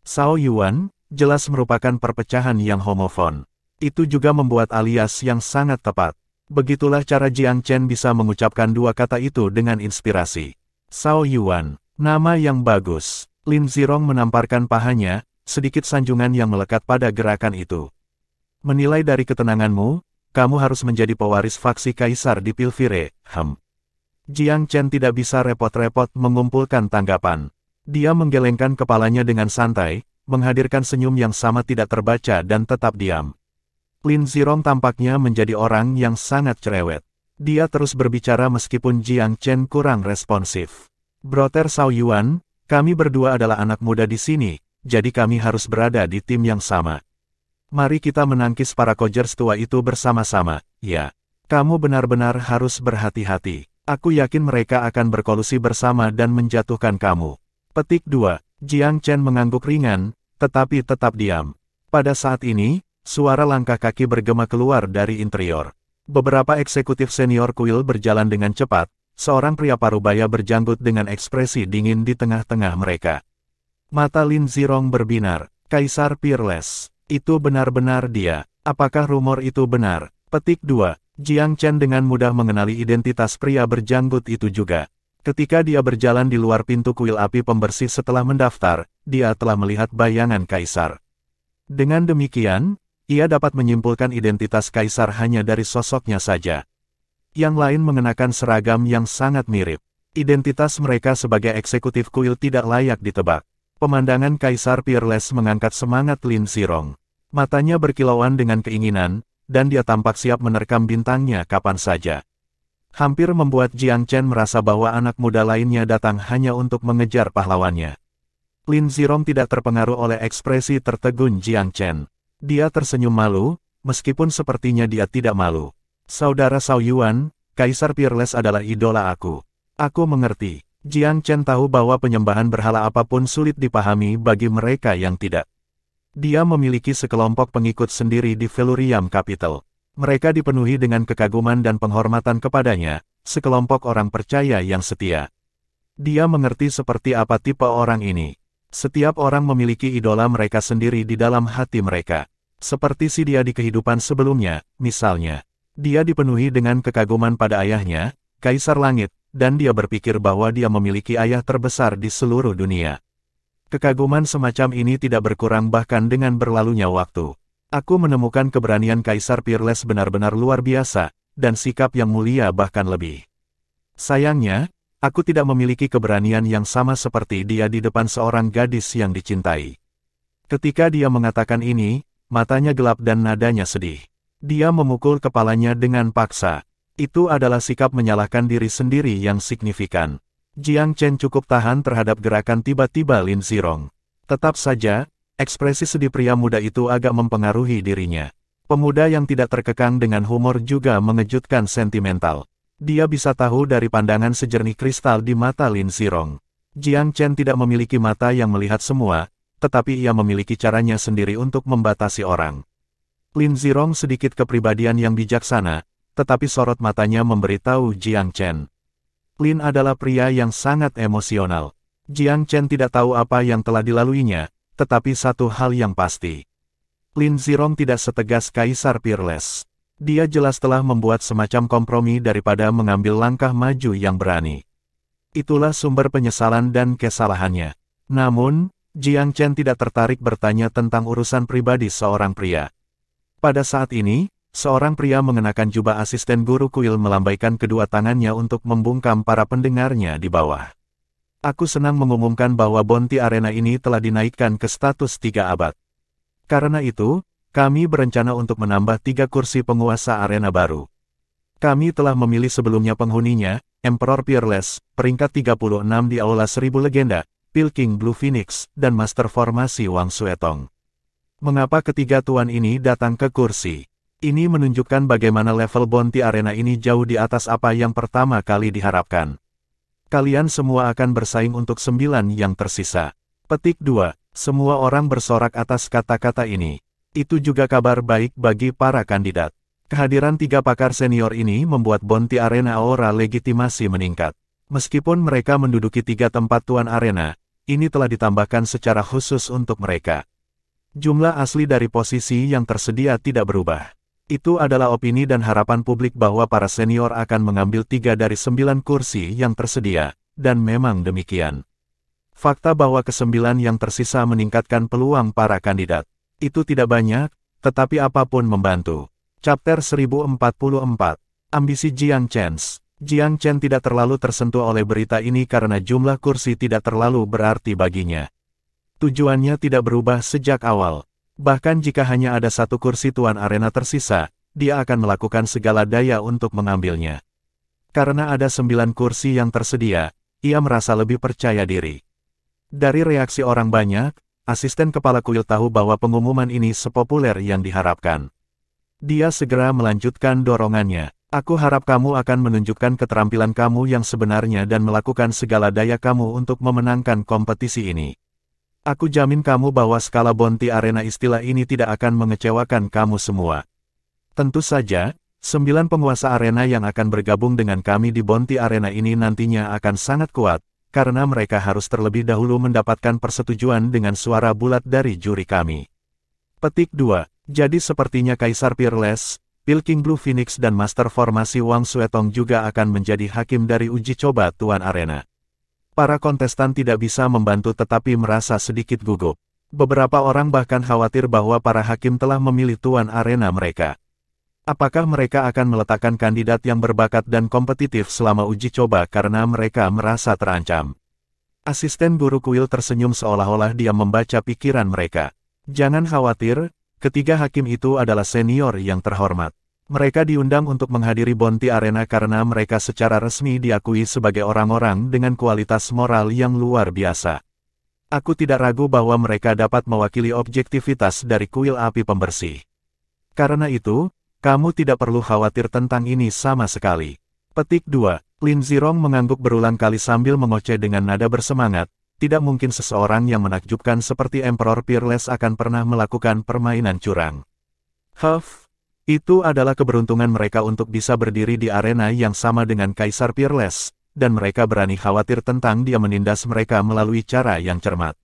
Sao Yuan jelas merupakan perpecahan yang homofon. Itu juga membuat alias yang sangat tepat. Begitulah cara Jiang Chen bisa mengucapkan dua kata itu dengan inspirasi. Sao Yuan, nama yang bagus. Lin Zirong menamparkan pahanya, sedikit sanjungan yang melekat pada gerakan itu. Menilai dari ketenanganmu, kamu harus menjadi pewaris faksi Kaisar di Pilvire. Jiang Chen tidak bisa repot-repot mengumpulkan tanggapan. Dia menggelengkan kepalanya dengan santai, menghadirkan senyum yang sama tidak terbaca dan tetap diam. Lin Zirong tampaknya menjadi orang yang sangat cerewet. Dia terus berbicara meskipun Jiang Chen kurang responsif. Brother Sao Yuan, kami berdua adalah anak muda di sini, jadi kami harus berada di tim yang sama. Mari kita menangkis para Kojers tua itu bersama-sama. Ya, kamu benar-benar harus berhati-hati. Aku yakin mereka akan berkolusi bersama dan menjatuhkan kamu. Petik 2. Jiang Chen mengangguk ringan, tetapi tetap diam. Pada saat ini, suara langkah kaki bergema keluar dari interior. Beberapa eksekutif senior kuil berjalan dengan cepat, seorang pria parubaya berjanggut dengan ekspresi dingin di tengah-tengah mereka. Mata Lin Zirong berbinar. Kaisar Peerless. Itu benar-benar dia. Apakah rumor itu benar? Petik 2. Jiang Chen dengan mudah mengenali identitas pria berjanggut itu juga. Ketika dia berjalan di luar pintu kuil api pembersih setelah mendaftar, dia telah melihat bayangan Kaisar. Dengan demikian, ia dapat menyimpulkan identitas Kaisar hanya dari sosoknya saja. Yang lain mengenakan seragam yang sangat mirip. Identitas mereka sebagai eksekutif kuil tidak layak ditebak. Pemandangan Kaisar Peerless mengangkat semangat Lin Zirong. Matanya berkilauan dengan keinginan, dan dia tampak siap menerkam bintangnya kapan saja. Hampir membuat Jiang Chen merasa bahwa anak muda lainnya datang hanya untuk mengejar pahlawannya. Lin Zirong tidak terpengaruh oleh ekspresi tertegun Jiang Chen. Dia tersenyum malu, meskipun sepertinya dia tidak malu. Saudara Cao Yuan, Kaisar Peerless adalah idola aku. Aku mengerti. Jiang Chen tahu bahwa penyembahan berhala apapun sulit dipahami bagi mereka yang tidak. Dia memiliki sekelompok pengikut sendiri di Velurium Capital. Mereka dipenuhi dengan kekaguman dan penghormatan kepadanya, sekelompok orang percaya yang setia. Dia mengerti seperti apa tipe orang ini. Setiap orang memiliki idola mereka sendiri di dalam hati mereka. Seperti si dia di kehidupan sebelumnya, misalnya. Dia dipenuhi dengan kekaguman pada ayahnya, Kaisar Langit, dan dia berpikir bahwa dia memiliki ayah terbesar di seluruh dunia. Kekaguman semacam ini tidak berkurang bahkan dengan berlalunya waktu. Aku menemukan keberanian Kaisar Peerless benar-benar luar biasa, dan sikap yang mulia bahkan lebih. Sayangnya, aku tidak memiliki keberanian yang sama seperti dia di depan seorang gadis yang dicintai. Ketika dia mengatakan ini, matanya gelap dan nadanya sedih. Dia memukul kepalanya dengan paksa. Itu adalah sikap menyalahkan diri sendiri yang signifikan. Jiang Chen cukup tahan terhadap gerakan tiba-tiba Lin Zirong. Tetap saja, ekspresi sedih pria muda itu agak mempengaruhi dirinya. Pemuda yang tidak terkekang dengan humor juga mengejutkan sentimental. Dia bisa tahu dari pandangan sejernih kristal di mata Lin Zirong. Jiang Chen tidak memiliki mata yang melihat semua, tetapi ia memiliki caranya sendiri untuk membatasi orang. Lin Zirong sedikit kepribadian yang bijaksana, tetapi sorot matanya memberitahu Jiang Chen. Lin adalah pria yang sangat emosional. Jiang Chen tidak tahu apa yang telah dilaluinya, tetapi satu hal yang pasti. Lin Zirong tidak setegas Kaisar Peerless. Dia jelas telah membuat semacam kompromi daripada mengambil langkah maju yang berani. Itulah sumber penyesalan dan kesalahannya. Namun, Jiang Chen tidak tertarik bertanya tentang urusan pribadi seorang pria. Pada saat ini, seorang pria mengenakan jubah asisten guru kuil melambaikan kedua tangannya untuk membungkam para pendengarnya di bawah. Aku senang mengumumkan bahwa bounty arena ini telah dinaikkan ke status 3 abad. Karena itu, kami berencana untuk menambah 3 kursi penguasa arena baru. Kami telah memilih sebelumnya penghuninya, Emperor Peerless, peringkat 36 di Aula 1000 Legenda, Pilking Blue Phoenix, dan Master Formasi Wang Suetong. Mengapa ketiga tuan ini datang ke kursi? Ini menunjukkan bagaimana level bounty arena ini jauh di atas apa yang pertama kali diharapkan. Kalian semua akan bersaing untuk 9 yang tersisa. Petik 2. Semua orang bersorak atas kata-kata ini. Itu juga kabar baik bagi para kandidat. Kehadiran 3 pakar senior ini membuat bounty arena aura legitimasi meningkat. Meskipun mereka menduduki 3 tempat tuan arena, ini telah ditambahkan secara khusus untuk mereka. Jumlah asli dari posisi yang tersedia tidak berubah. Itu adalah opini dan harapan publik bahwa para senior akan mengambil 3 dari 9 kursi yang tersedia, dan memang demikian. Fakta bahwa ke-9 yang tersisa meningkatkan peluang para kandidat. Itu tidak banyak, tetapi apapun membantu. Chapter 1044. Ambisi Jiang Chen. Jiang Chen tidak terlalu tersentuh oleh berita ini karena jumlah kursi tidak terlalu berarti baginya. Tujuannya tidak berubah sejak awal. Bahkan jika hanya ada 1 kursi tuan arena tersisa, dia akan melakukan segala daya untuk mengambilnya. Karena ada 9 kursi yang tersedia, ia merasa lebih percaya diri. Dari reaksi orang banyak, asisten kepala kuil tahu bahwa pengumuman ini sepopuler yang diharapkan. Dia segera melanjutkan dorongannya. Aku harap kamu akan menunjukkan keterampilan kamu yang sebenarnya dan melakukan segala daya kamu untuk memenangkan kompetisi ini. Aku jamin kamu bahwa skala bounty arena istilah ini tidak akan mengecewakan kamu semua. Tentu saja, 9 penguasa arena yang akan bergabung dengan kami di Bounty Arena ini nantinya akan sangat kuat, karena mereka harus terlebih dahulu mendapatkan persetujuan dengan suara bulat dari juri kami. Petik 2. Jadi sepertinya Kaisar Peerless, Pilking Blue Phoenix dan Master Formasi Wang Suetong juga akan menjadi hakim dari uji coba Tuan Arena. Para kontestan tidak bisa membantu tetapi merasa sedikit gugup. Beberapa orang bahkan khawatir bahwa para hakim telah memilih Tuan Arena mereka. Apakah mereka akan meletakkan kandidat yang berbakat dan kompetitif selama uji coba karena mereka merasa terancam? Asisten guru kuil tersenyum seolah-olah dia membaca pikiran mereka. Jangan khawatir, ketiga hakim itu adalah senior yang terhormat. Mereka diundang untuk menghadiri Bounty Arena karena mereka secara resmi diakui sebagai orang-orang dengan kualitas moral yang luar biasa. Aku tidak ragu bahwa mereka dapat mewakili objektivitas dari kuil api pembersih. Karena itu, kamu tidak perlu khawatir tentang ini sama sekali. Petik 2. Lin Zirong mengangguk berulang kali sambil mengoceh dengan nada bersemangat. Tidak mungkin seseorang yang menakjubkan seperti Emperor Peerless akan pernah melakukan permainan curang. Itu adalah keberuntungan mereka untuk bisa berdiri di arena yang sama dengan Kaisar Peerless, dan mereka berani khawatir tentang dia menindas mereka melalui cara yang cermat.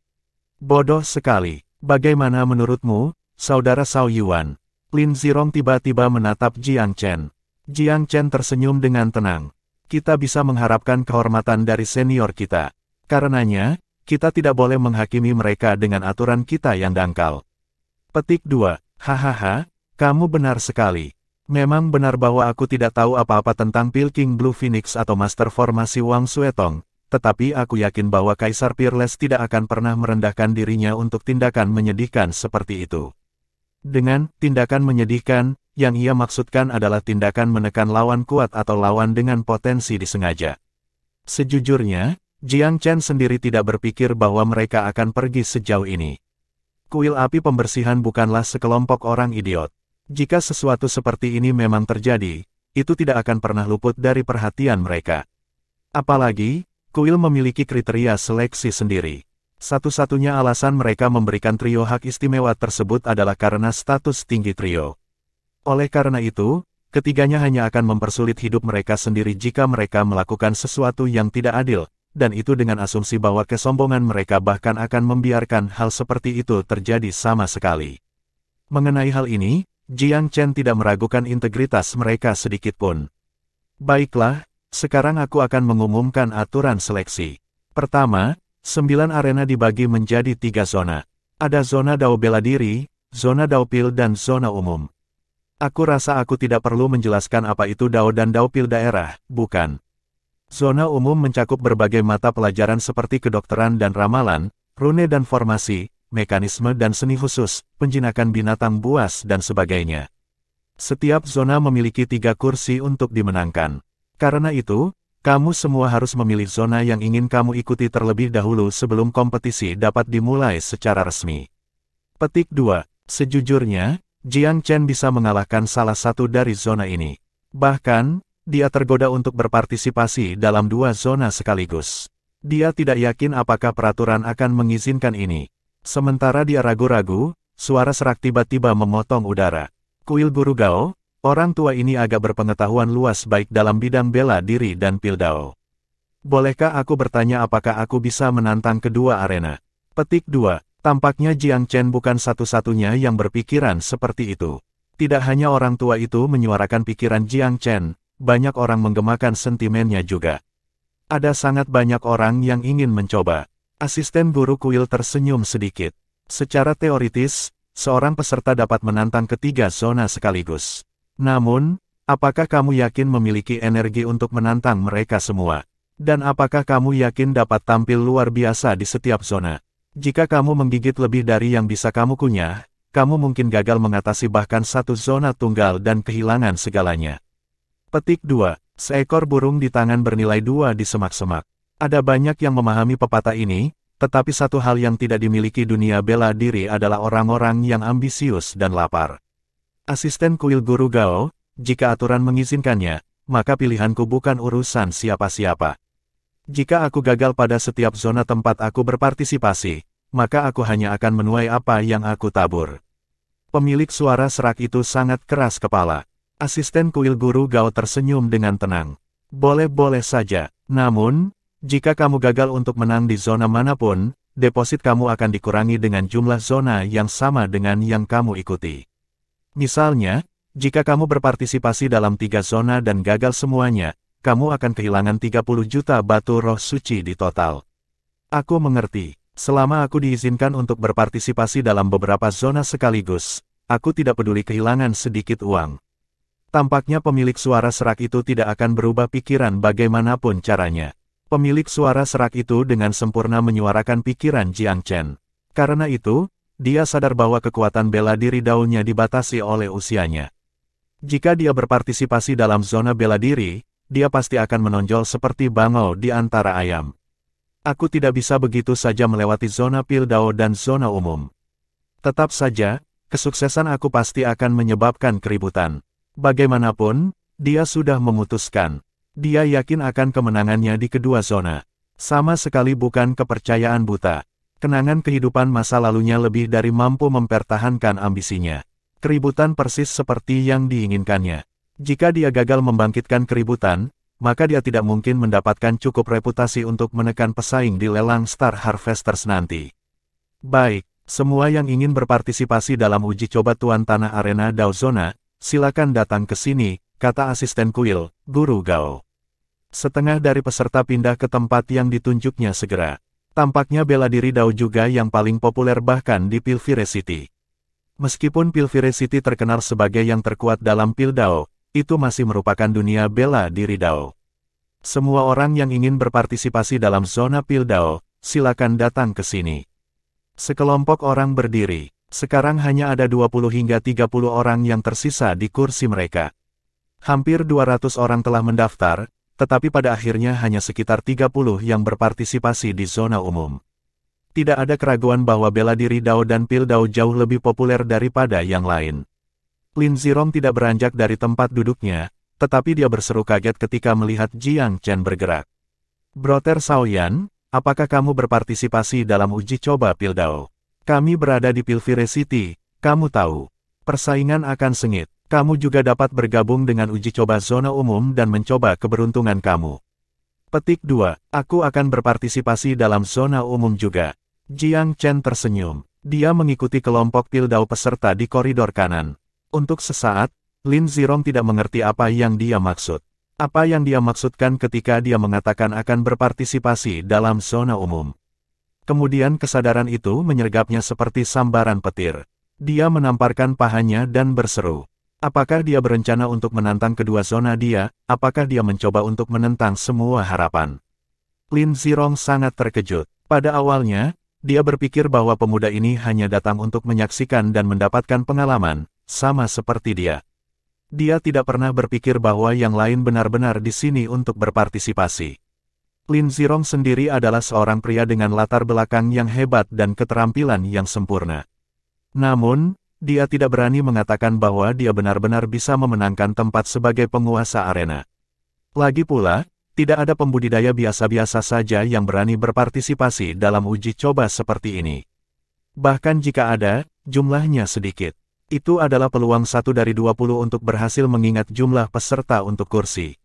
Bodoh sekali. Bagaimana menurutmu, Saudara Zhao Yuan? Lin Zirong tiba-tiba menatap Jiang Chen. Jiang Chen tersenyum dengan tenang. Kita bisa mengharapkan kehormatan dari senior kita. Karenanya, kita tidak boleh menghakimi mereka dengan aturan kita yang dangkal. Petik 2. Hahaha, kamu benar sekali. Memang benar bahwa aku tidak tahu apa-apa tentang Pilking Blue Phoenix atau Master Formasi Wang Suetong, tetapi aku yakin bahwa Kaisar Peerless tidak akan pernah merendahkan dirinya untuk tindakan menyedihkan seperti itu. Dengan tindakan menyedihkan, yang ia maksudkan adalah tindakan menekan lawan kuat atau lawan dengan potensi disengaja. Sejujurnya, Jiang Chen sendiri tidak berpikir bahwa mereka akan pergi sejauh ini. Kuil api pembersihan bukanlah sekelompok orang idiot. Jika sesuatu seperti ini memang terjadi, itu tidak akan pernah luput dari perhatian mereka. Apalagi, kuil memiliki kriteria seleksi sendiri. Satu-satunya alasan mereka memberikan trio hak istimewa tersebut adalah karena status tinggi trio. Oleh karena itu, ketiganya hanya akan mempersulit hidup mereka sendiri jika mereka melakukan sesuatu yang tidak adil, dan itu dengan asumsi bahwa kesombongan mereka bahkan akan membiarkan hal seperti itu terjadi sama sekali. Mengenai hal ini, Jiang Chen tidak meragukan integritas mereka sedikitpun. Baiklah, sekarang aku akan mengumumkan aturan seleksi. Pertama, 9 arena dibagi menjadi 3 zona. Ada zona Dao bela diri, zona Dao Pil dan zona umum. Aku rasa aku tidak perlu menjelaskan apa itu Dao dan Dao Pil daerah, bukan? Zona umum mencakup berbagai mata pelajaran seperti kedokteran dan ramalan, rune dan formasi, mekanisme dan seni khusus, penjinakan binatang buas dan sebagainya. Setiap zona memiliki 3 kursi untuk dimenangkan. Karena itu, kamu semua harus memilih zona yang ingin kamu ikuti terlebih dahulu sebelum kompetisi dapat dimulai secara resmi. Petik 2. Sejujurnya, Jiang Chen bisa mengalahkan salah satu dari zona ini. Bahkan, dia tergoda untuk berpartisipasi dalam 2 zona sekaligus. Dia tidak yakin apakah peraturan akan mengizinkan ini. Sementara dia ragu-ragu, suara serak tiba-tiba memotong udara. Kuil Guru Gao, orang tua ini agak berpengetahuan luas baik dalam bidang bela diri dan pildao. Bolehkah aku bertanya apakah aku bisa menantang kedua arena? Petik 2. Tampaknya Jiang Chen bukan satu-satunya yang berpikiran seperti itu. Tidak hanya orang tua itu menyuarakan pikiran Jiang Chen, banyak orang menggemakan sentimennya juga. Ada sangat banyak orang yang ingin mencoba. Asisten guru kuil tersenyum sedikit. Secara teoritis, seorang peserta dapat menantang ketiga zona sekaligus. Namun, apakah kamu yakin memiliki energi untuk menantang mereka semua? Dan apakah kamu yakin dapat tampil luar biasa di setiap zona? Jika kamu menggigit lebih dari yang bisa kamu kunyah, kamu mungkin gagal mengatasi bahkan satu zona tunggal dan kehilangan segalanya. Petik 2. Seekor burung di tangan bernilai 2 di semak-semak. Ada banyak yang memahami pepatah ini, tetapi satu hal yang tidak dimiliki dunia bela diri adalah orang-orang yang ambisius dan lapar. Asisten kuil Guru Gao, jika aturan mengizinkannya, maka pilihanku bukan urusan siapa-siapa. Jika aku gagal pada setiap zona tempat aku berpartisipasi, maka aku hanya akan menuai apa yang aku tabur. Pemilik suara serak itu sangat keras kepala. Asisten kuil Guru Gao tersenyum dengan tenang. Boleh-boleh saja, namun, jika kamu gagal untuk menang di zona manapun, deposit kamu akan dikurangi dengan jumlah zona yang sama dengan yang kamu ikuti. Misalnya, jika kamu berpartisipasi dalam 3 zona dan gagal semuanya, kamu akan kehilangan 30 juta batu roh suci di total. Aku mengerti. Selama aku diizinkan untuk berpartisipasi dalam beberapa zona sekaligus, aku tidak peduli kehilangan sedikit uang. Tampaknya pemilik suara serak itu tidak akan berubah pikiran bagaimanapun caranya. Pemilik suara serak itu dengan sempurna menyuarakan pikiran Jiang Chen. Karena itu, dia sadar bahwa kekuatan bela diri Dao-nya dibatasi oleh usianya. Jika dia berpartisipasi dalam zona bela diri, dia pasti akan menonjol seperti bangau di antara ayam. Aku tidak bisa begitu saja melewati zona pil Dao dan zona umum. Tetap saja, kesuksesan aku pasti akan menyebabkan keributan. Bagaimanapun, dia sudah memutuskan. Dia yakin akan kemenangannya di kedua zona. Sama sekali bukan kepercayaan buta. Kenangan kehidupan masa lalunya lebih dari mampu mempertahankan ambisinya. Keributan persis seperti yang diinginkannya. Jika dia gagal membangkitkan keributan, maka dia tidak mungkin mendapatkan cukup reputasi untuk menekan pesaing di lelang Star Harvesters nanti. Baik, semua yang ingin berpartisipasi dalam uji coba Tuan Tanah Arena Dao Zona, silakan datang ke sini, kata asisten kuil, Guru Gao. Setengah dari peserta pindah ke tempat yang ditunjuknya segera. Tampaknya bela diri Dao juga yang paling populer bahkan di Pilvire City. Meskipun Pilvire City terkenal sebagai yang terkuat dalam Pil Dao, itu masih merupakan dunia bela diri Dao. Semua orang yang ingin berpartisipasi dalam zona Pil Dao, silakan datang ke sini. Sekelompok orang berdiri. Sekarang hanya ada 20 hingga 30 orang yang tersisa di kursi mereka. Hampir 200 orang telah mendaftar, tetapi pada akhirnya hanya sekitar 30 yang berpartisipasi di zona umum. Tidak ada keraguan bahwa bela diri Dao dan Pil Dao jauh lebih populer daripada yang lain. Lin Zirong tidak beranjak dari tempat duduknya, tetapi dia berseru kaget ketika melihat Jiang Chen bergerak. Brother Shaoyan, apakah kamu berpartisipasi dalam uji coba Pil Dao? Kami berada di Pilvire City, kamu tahu. Persaingan akan sengit. Kamu juga dapat bergabung dengan uji coba zona umum dan mencoba keberuntungan kamu. Petik 2. Aku akan berpartisipasi dalam zona umum juga. Jiang Chen tersenyum. Dia mengikuti kelompok Pil Dao peserta di koridor kanan. Untuk sesaat, Lin Zirong tidak mengerti apa yang dia maksud. Apa yang dia maksudkan ketika dia mengatakan akan berpartisipasi dalam zona umum. Kemudian kesadaran itu menyergapnya seperti sambaran petir. Dia menamparkan pahanya dan berseru. Apakah dia berencana untuk menantang kedua zona dia? Apakah dia mencoba untuk menentang semua harapan? Lin Zirong sangat terkejut. Pada awalnya, dia berpikir bahwa pemuda ini hanya datang untuk menyaksikan dan mendapatkan pengalaman, sama seperti dia. Dia tidak pernah berpikir bahwa yang lain benar-benar di sini untuk berpartisipasi. Lin Zirong sendiri adalah seorang pria dengan latar belakang yang hebat dan keterampilan yang sempurna. Namun, dia tidak berani mengatakan bahwa dia benar-benar bisa memenangkan tempat sebagai penguasa arena. Lagi pula, tidak ada pembudidaya biasa-biasa saja yang berani berpartisipasi dalam uji coba seperti ini. Bahkan jika ada, jumlahnya sedikit. Itu adalah peluang 1 dari 20 untuk berhasil mengingat jumlah peserta untuk kursi.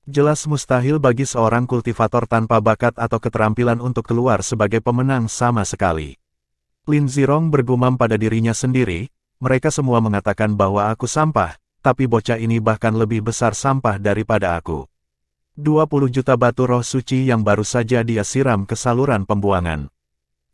Jelas mustahil bagi seorang kultivator tanpa bakat atau keterampilan untuk keluar sebagai pemenang sama sekali. Lin Zirong bergumam pada dirinya sendiri, mereka semua mengatakan bahwa aku sampah, tapi bocah ini bahkan lebih besar sampah daripada aku. 20 juta batu roh suci yang baru saja dia siram ke saluran pembuangan.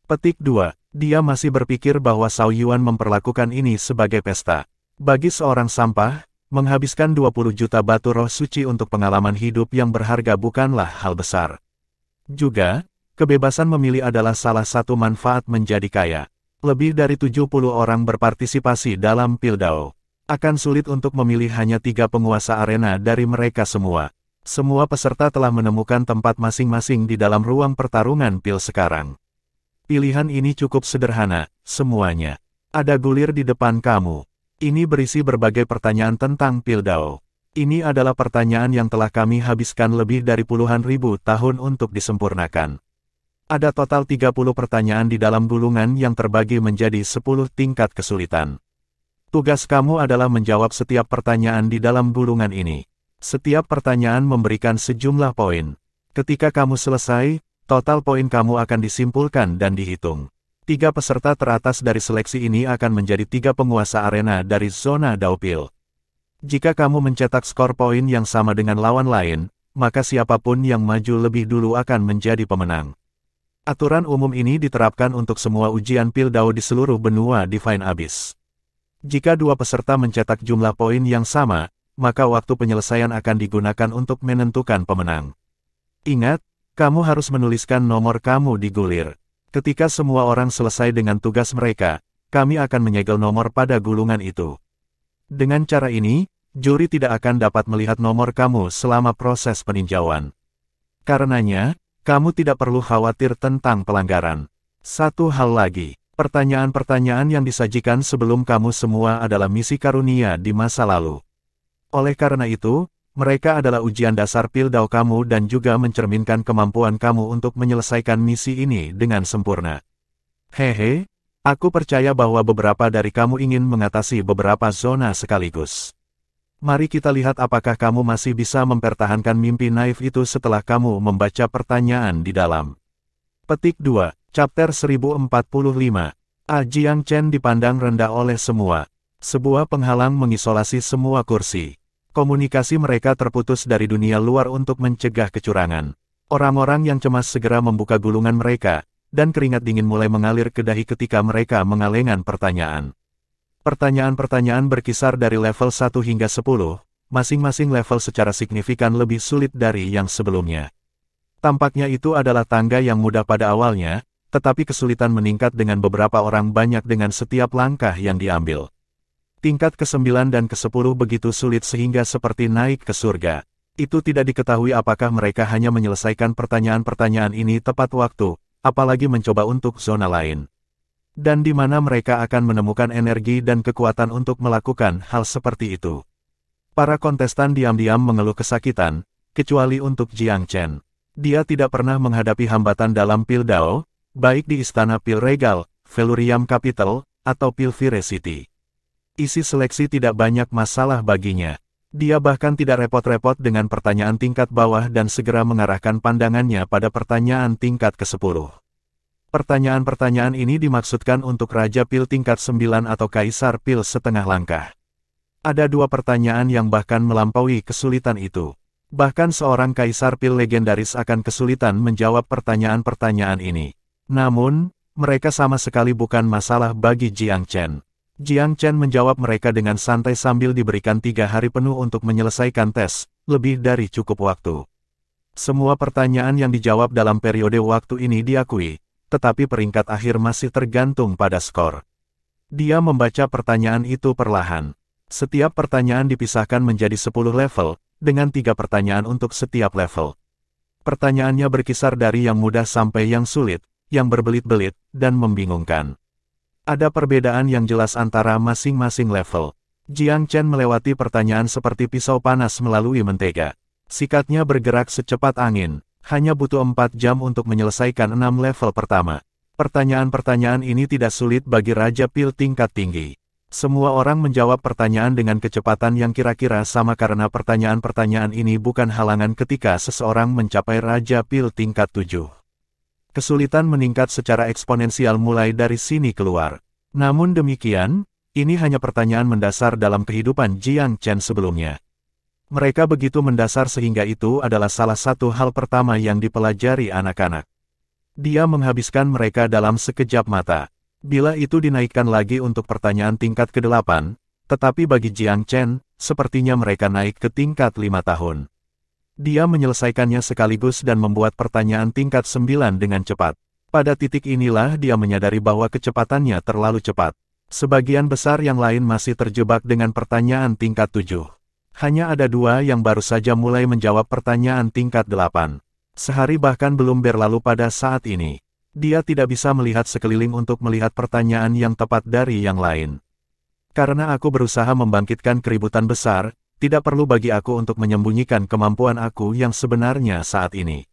Petik 2. Dia masih berpikir bahwa Shao Yuan memperlakukan ini sebagai pesta. Bagi seorang sampah, menghabiskan 20 juta batu roh suci untuk pengalaman hidup yang berharga bukanlah hal besar. Juga, kebebasan memilih adalah salah satu manfaat menjadi kaya. Lebih dari 70 orang berpartisipasi dalam Pil Dao. Akan sulit untuk memilih hanya 3 penguasa arena dari mereka semua. Semua peserta telah menemukan tempat masing-masing di dalam ruang pertarungan Pil sekarang. Pilihan ini cukup sederhana, semuanya. Ada gulir di depan kamu. Ini berisi berbagai pertanyaan tentang Pil Dao. Ini adalah pertanyaan yang telah kami habiskan lebih dari puluhan ribu tahun untuk disempurnakan. Ada total 30 pertanyaan di dalam gulungan yang terbagi menjadi 10 tingkat kesulitan. Tugas kamu adalah menjawab setiap pertanyaan di dalam gulungan ini. Setiap pertanyaan memberikan sejumlah poin. Ketika kamu selesai, total poin kamu akan disimpulkan dan dihitung. 3 peserta teratas dari seleksi ini akan menjadi 3 penguasa arena dari zona Daupil. Jika kamu mencetak skor poin yang sama dengan lawan lain, maka siapapun yang maju lebih dulu akan menjadi pemenang. Aturan umum ini diterapkan untuk semua ujian Pildao di seluruh benua Divine Abyss. Jika 2 peserta mencetak jumlah poin yang sama, maka waktu penyelesaian akan digunakan untuk menentukan pemenang. Ingat, kamu harus menuliskan nomor kamu di gulir. Ketika semua orang selesai dengan tugas mereka, kami akan menyegel nomor pada gulungan itu. Dengan cara ini, juri tidak akan dapat melihat nomor kamu selama proses peninjauan. Karenanya, kamu tidak perlu khawatir tentang pelanggaran. Satu hal lagi. Pertanyaan-pertanyaan yang disajikan sebelum kamu semua adalah misi karunia di masa lalu. Oleh karena itu, mereka adalah ujian dasar Pildao kamu dan juga mencerminkan kemampuan kamu untuk menyelesaikan misi ini dengan sempurna. Hehe, aku percaya bahwa beberapa dari kamu ingin mengatasi beberapa zona sekaligus. Mari kita lihat apakah kamu masih bisa mempertahankan mimpi naif itu setelah kamu membaca pertanyaan di dalam. Petik 2. Chapter 1045. Jiang Chen dipandang rendah oleh semua. Sebuah penghalang mengisolasi semua kursi. Komunikasi mereka terputus dari dunia luar untuk mencegah kecurangan. Orang-orang yang cemas segera membuka gulungan mereka, dan keringat dingin mulai mengalir ke dahi ketika mereka mengalengan pertanyaan. Pertanyaan-pertanyaan berkisar dari level 1 hingga 10, masing-masing level secara signifikan lebih sulit dari yang sebelumnya. Tampaknya itu adalah tangga yang mudah pada awalnya, tetapi kesulitan meningkat dengan beberapa orang banyak dengan setiap langkah yang diambil. Tingkat ke-9 dan ke-10 begitu sulit sehingga seperti naik ke surga. Itu tidak diketahui apakah mereka hanya menyelesaikan pertanyaan-pertanyaan ini tepat waktu, apalagi mencoba untuk zona lain. Dan di mana mereka akan menemukan energi dan kekuatan untuk melakukan hal seperti itu. Para kontestan diam-diam mengeluh kesakitan, kecuali untuk Jiang Chen. Dia tidak pernah menghadapi hambatan dalam Pildao, baik di Istana Pil Regal, Velurium Capital, atau Pilvire City. Isi seleksi tidak banyak masalah baginya. Dia bahkan tidak repot-repot dengan pertanyaan tingkat bawah dan segera mengarahkan pandangannya pada pertanyaan tingkat ke-10. Pertanyaan-pertanyaan ini dimaksudkan untuk Raja Pil tingkat 9 atau Kaisar Pil setengah langkah. Ada 2 pertanyaan yang bahkan melampaui kesulitan itu. Bahkan seorang Kaisar Pil legendaris akan kesulitan menjawab pertanyaan-pertanyaan ini. Namun, mereka sama sekali bukan masalah bagi Jiang Chen. Jiang Chen menjawab mereka dengan santai sambil diberikan 3 hari penuh untuk menyelesaikan tes, lebih dari cukup waktu. Semua pertanyaan yang dijawab dalam periode waktu ini diakui, tetapi peringkat akhir masih tergantung pada skor. Dia membaca pertanyaan itu perlahan. Setiap pertanyaan dipisahkan menjadi 10 level, dengan 3 pertanyaan untuk setiap level. Pertanyaannya berkisar dari yang mudah sampai yang sulit, yang berbelit-belit, dan membingungkan. Ada perbedaan yang jelas antara masing-masing level. Jiang Chen melewati pertanyaan seperti pisau panas melalui mentega. Sikatnya bergerak secepat angin, hanya butuh 4 jam untuk menyelesaikan 6 level pertama. Pertanyaan-pertanyaan ini tidak sulit bagi Raja Pil tingkat tinggi. Semua orang menjawab pertanyaan dengan kecepatan yang kira-kira sama karena pertanyaan-pertanyaan ini bukan halangan ketika seseorang mencapai Raja Pil tingkat 7. Kesulitan meningkat secara eksponensial mulai dari sini keluar. Namun demikian, ini hanya pertanyaan mendasar dalam kehidupan Jiang Chen sebelumnya. Mereka begitu mendasar sehingga itu adalah salah satu hal pertama yang dipelajari anak-anak. Dia menghabiskan mereka dalam sekejap mata. Bila itu dinaikkan lagi untuk pertanyaan tingkat ke-8, tetapi bagi Jiang Chen, sepertinya mereka naik ke tingkat 5 tahun. Dia menyelesaikannya sekaligus dan membuat pertanyaan tingkat 9 dengan cepat. Pada titik inilah dia menyadari bahwa kecepatannya terlalu cepat. Sebagian besar yang lain masih terjebak dengan pertanyaan tingkat 7. Hanya ada 2 yang baru saja mulai menjawab pertanyaan tingkat 8. Sehari bahkan belum berlalu pada saat ini. Dia tidak bisa melihat sekeliling untuk melihat pertanyaan yang tepat dari yang lain. Karena aku berusaha membangkitkan keributan besar, tidak perlu bagi aku untuk menyembunyikan kemampuan aku yang sebenarnya saat ini.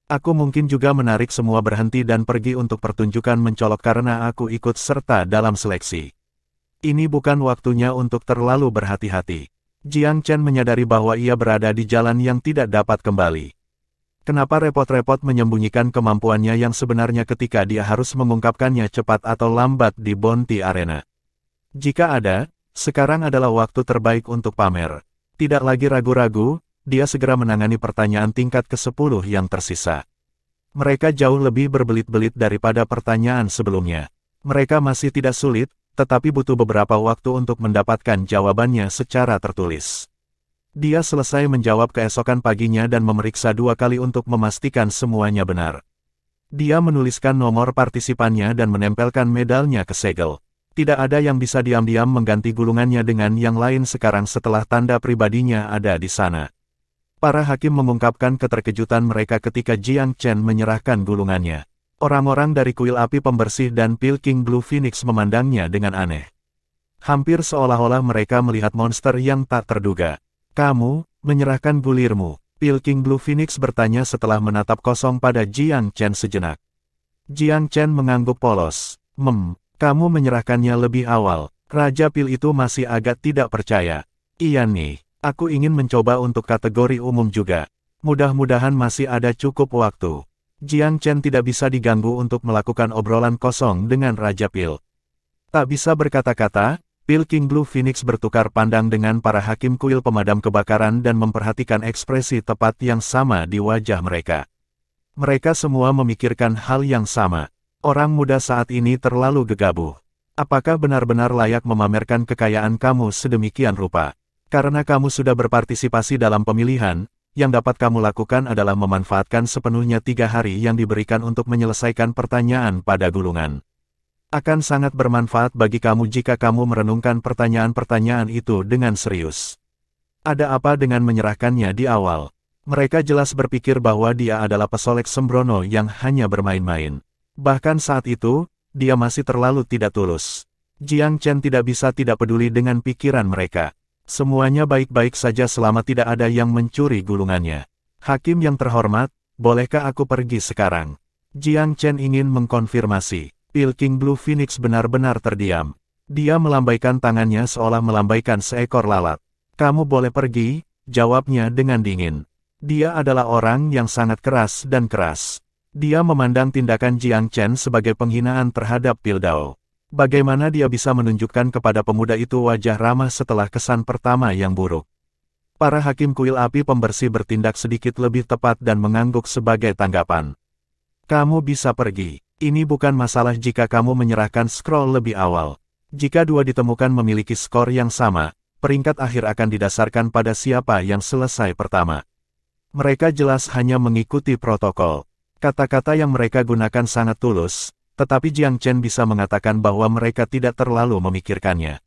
Aku mungkin juga menarik semua berhenti dan pergi untuk pertunjukan mencolok karena aku ikut serta dalam seleksi. Ini bukan waktunya untuk terlalu berhati-hati. Jiang Chen menyadari bahwa ia berada di jalan yang tidak dapat kembali. Kenapa repot-repot menyembunyikan kemampuannya yang sebenarnya ketika dia harus mengungkapkannya cepat atau lambat di Bounty Arena? Jika ada, sekarang adalah waktu terbaik untuk pamer. Tidak lagi ragu-ragu, dia segera menangani pertanyaan tingkat ke-10 yang tersisa. Mereka jauh lebih berbelit-belit daripada pertanyaan sebelumnya. Mereka masih tidak sulit, tetapi butuh beberapa waktu untuk mendapatkan jawabannya secara tertulis. Dia selesai menjawab keesokan paginya dan memeriksa 2 kali untuk memastikan semuanya benar. Dia menuliskan nomor partisipannya dan menempelkan medalnya ke segel. Tidak ada yang bisa diam-diam mengganti gulungannya dengan yang lain sekarang setelah tanda pribadinya ada di sana. Para hakim mengungkapkan keterkejutan mereka ketika Jiang Chen menyerahkan gulungannya. Orang-orang dari kuil api pembersih dan Pil King Blue Phoenix memandangnya dengan aneh. Hampir seolah-olah mereka melihat monster yang tak terduga. Kamu, menyerahkan gulirmu? Pil King Blue Phoenix bertanya setelah menatap kosong pada Jiang Chen sejenak. Jiang Chen mengangguk polos. Kamu menyerahkannya lebih awal. Raja Pil itu masih agak tidak percaya. Iya nih, aku ingin mencoba untuk kategori umum juga. Mudah-mudahan masih ada cukup waktu. Jiang Chen tidak bisa diganggu untuk melakukan obrolan kosong dengan Raja Pil. Tak bisa berkata-kata, Pil King Blue Phoenix bertukar pandang dengan para hakim kuil pemadam kebakaran dan memperhatikan ekspresi tepat yang sama di wajah mereka. Mereka semua memikirkan hal yang sama. Orang muda saat ini terlalu gegabah. Apakah benar-benar layak memamerkan kekayaan kamu sedemikian rupa? Karena kamu sudah berpartisipasi dalam pemilihan, yang dapat kamu lakukan adalah memanfaatkan sepenuhnya 3 hari yang diberikan untuk menyelesaikan pertanyaan pada gulungan. Akan sangat bermanfaat bagi kamu jika kamu merenungkan pertanyaan-pertanyaan itu dengan serius. Ada apa dengan menyerahkannya di awal? Mereka jelas berpikir bahwa dia adalah pesolek sembrono yang hanya bermain-main. Bahkan saat itu, dia masih terlalu tidak tulus. Jiang Chen tidak bisa tidak peduli dengan pikiran mereka. Semuanya baik-baik saja selama tidak ada yang mencuri gulungannya. Hakim yang terhormat, bolehkah aku pergi sekarang? Jiang Chen ingin mengkonfirmasi. Pil King Blue Phoenix benar-benar terdiam. Dia melambaikan tangannya seolah melambaikan seekor lalat. Kamu boleh pergi, jawabnya dengan dingin. Dia adalah orang yang sangat keras dan keras. Dia memandang tindakan Jiang Chen sebagai penghinaan terhadap Pil Dao. Bagaimana dia bisa menunjukkan kepada pemuda itu wajah ramah setelah kesan pertama yang buruk? Para hakim kuil api pembersih bertindak sedikit lebih tepat dan mengangguk sebagai tanggapan. Kamu bisa pergi. Ini bukan masalah jika kamu menyerahkan scroll lebih awal. Jika dua ditemukan memiliki skor yang sama, peringkat akhir akan didasarkan pada siapa yang selesai pertama. Mereka jelas hanya mengikuti protokol. Kata-kata yang mereka gunakan sangat tulus. Tetapi Jiang Chen bisa mengatakan bahwa mereka tidak terlalu memikirkannya.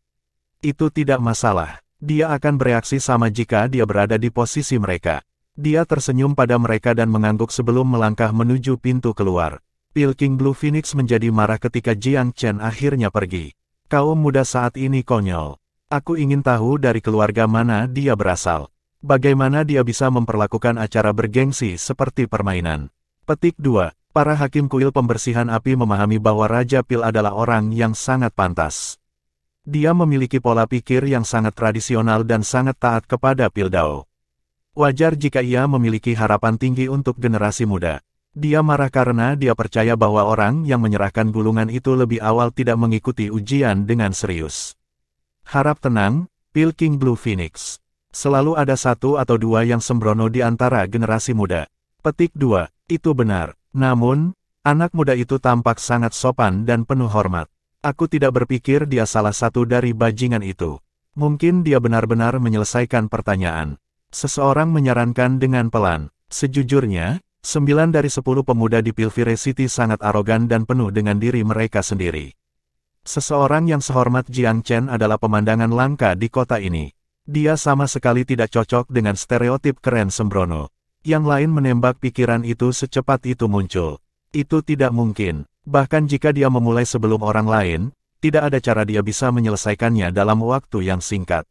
Itu tidak masalah. Dia akan bereaksi sama jika dia berada di posisi mereka. Dia tersenyum pada mereka dan mengangguk sebelum melangkah menuju pintu keluar. Pil King Blue Phoenix menjadi marah ketika Jiang Chen akhirnya pergi. Kaum muda saat ini konyol. Aku ingin tahu dari keluarga mana dia berasal. Bagaimana dia bisa memperlakukan acara bergengsi seperti permainan. Petik 2. Para hakim kuil pembersihan api memahami bahwa Raja Pil adalah orang yang sangat pantas. Dia memiliki pola pikir yang sangat tradisional dan sangat taat kepada Pil Dao. Wajar jika ia memiliki harapan tinggi untuk generasi muda. Dia marah karena dia percaya bahwa orang yang menyerahkan gulungan itu lebih awal tidak mengikuti ujian dengan serius. Harap tenang, Pil King Blue Phoenix. Selalu ada 1 atau 2 yang sembrono di antara generasi muda. Petik 2. Itu benar. Namun, anak muda itu tampak sangat sopan dan penuh hormat. Aku tidak berpikir dia salah satu dari bajingan itu. Mungkin dia benar-benar menyelesaikan pertanyaan. Seseorang menyarankan dengan pelan. Sejujurnya, 9 dari 10 pemuda di Pilvire City sangat arogan dan penuh dengan diri mereka sendiri. Seseorang yang sehormat Jiang Chen adalah pemandangan langka di kota ini. Dia sama sekali tidak cocok dengan stereotip keren sembrono. Yang lain menembak pikiran itu secepat itu muncul. Itu tidak mungkin. Bahkan jika dia memulai sebelum orang lain, tidak ada cara dia bisa menyelesaikannya dalam waktu yang singkat.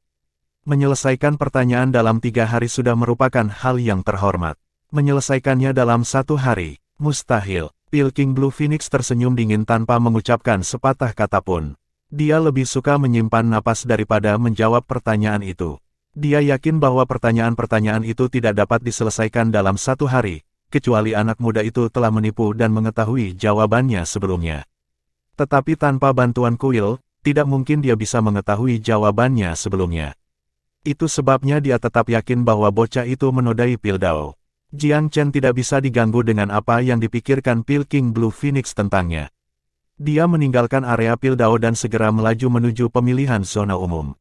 Menyelesaikan pertanyaan dalam 3 hari sudah merupakan hal yang terhormat. Menyelesaikannya dalam 1 hari, mustahil. Pil King Blue Phoenix tersenyum dingin tanpa mengucapkan sepatah kata pun. Dia lebih suka menyimpan napas daripada menjawab pertanyaan itu. Dia yakin bahwa pertanyaan-pertanyaan itu tidak dapat diselesaikan dalam 1 hari, kecuali anak muda itu telah menipu dan mengetahui jawabannya sebelumnya. Tetapi tanpa bantuan kuil, tidak mungkin dia bisa mengetahui jawabannya sebelumnya. Itu sebabnya dia tetap yakin bahwa bocah itu menodai Pildao. Jiang Chen tidak bisa diganggu dengan apa yang dipikirkan Pil King Blue Phoenix tentangnya. Dia meninggalkan area Pildao dan segera melaju menuju pemilihan zona umum.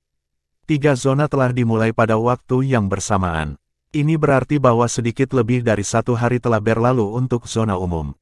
3 zona telah dimulai pada waktu yang bersamaan. Ini berarti bahwa sedikit lebih dari 1 hari telah berlalu untuk zona umum.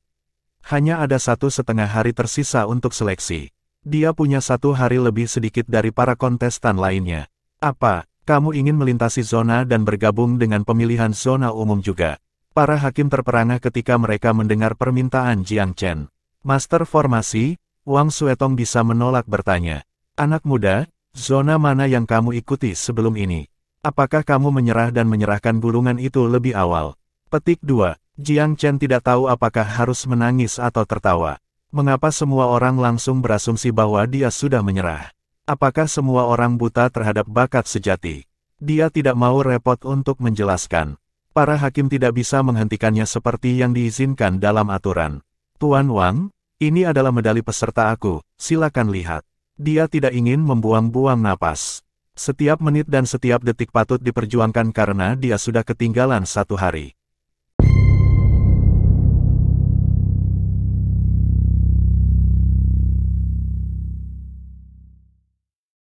Hanya ada 1,5 hari tersisa untuk seleksi. Dia punya 1 hari lebih sedikit dari para kontestan lainnya. Apa, kamu ingin melintasi zona dan bergabung dengan pemilihan zona umum juga? Para hakim terperangah ketika mereka mendengar permintaan Jiang Chen. Master Formasi, Wang Suetong bisa menolak bertanya. Anak muda, zona mana yang kamu ikuti sebelum ini? Apakah kamu menyerah dan menyerahkan gulungan itu lebih awal? Petik 2. Jiang Chen tidak tahu apakah harus menangis atau tertawa. Mengapa semua orang langsung berasumsi bahwa dia sudah menyerah? Apakah semua orang buta terhadap bakat sejati? Dia tidak mau repot untuk menjelaskan. Para hakim tidak bisa menghentikannya seperti yang diizinkan dalam aturan. Tuan Wang, ini adalah medali peserta aku, silakan lihat. Dia tidak ingin membuang-buang napas. Setiap menit dan setiap detik patut diperjuangkan karena dia sudah ketinggalan 1 hari.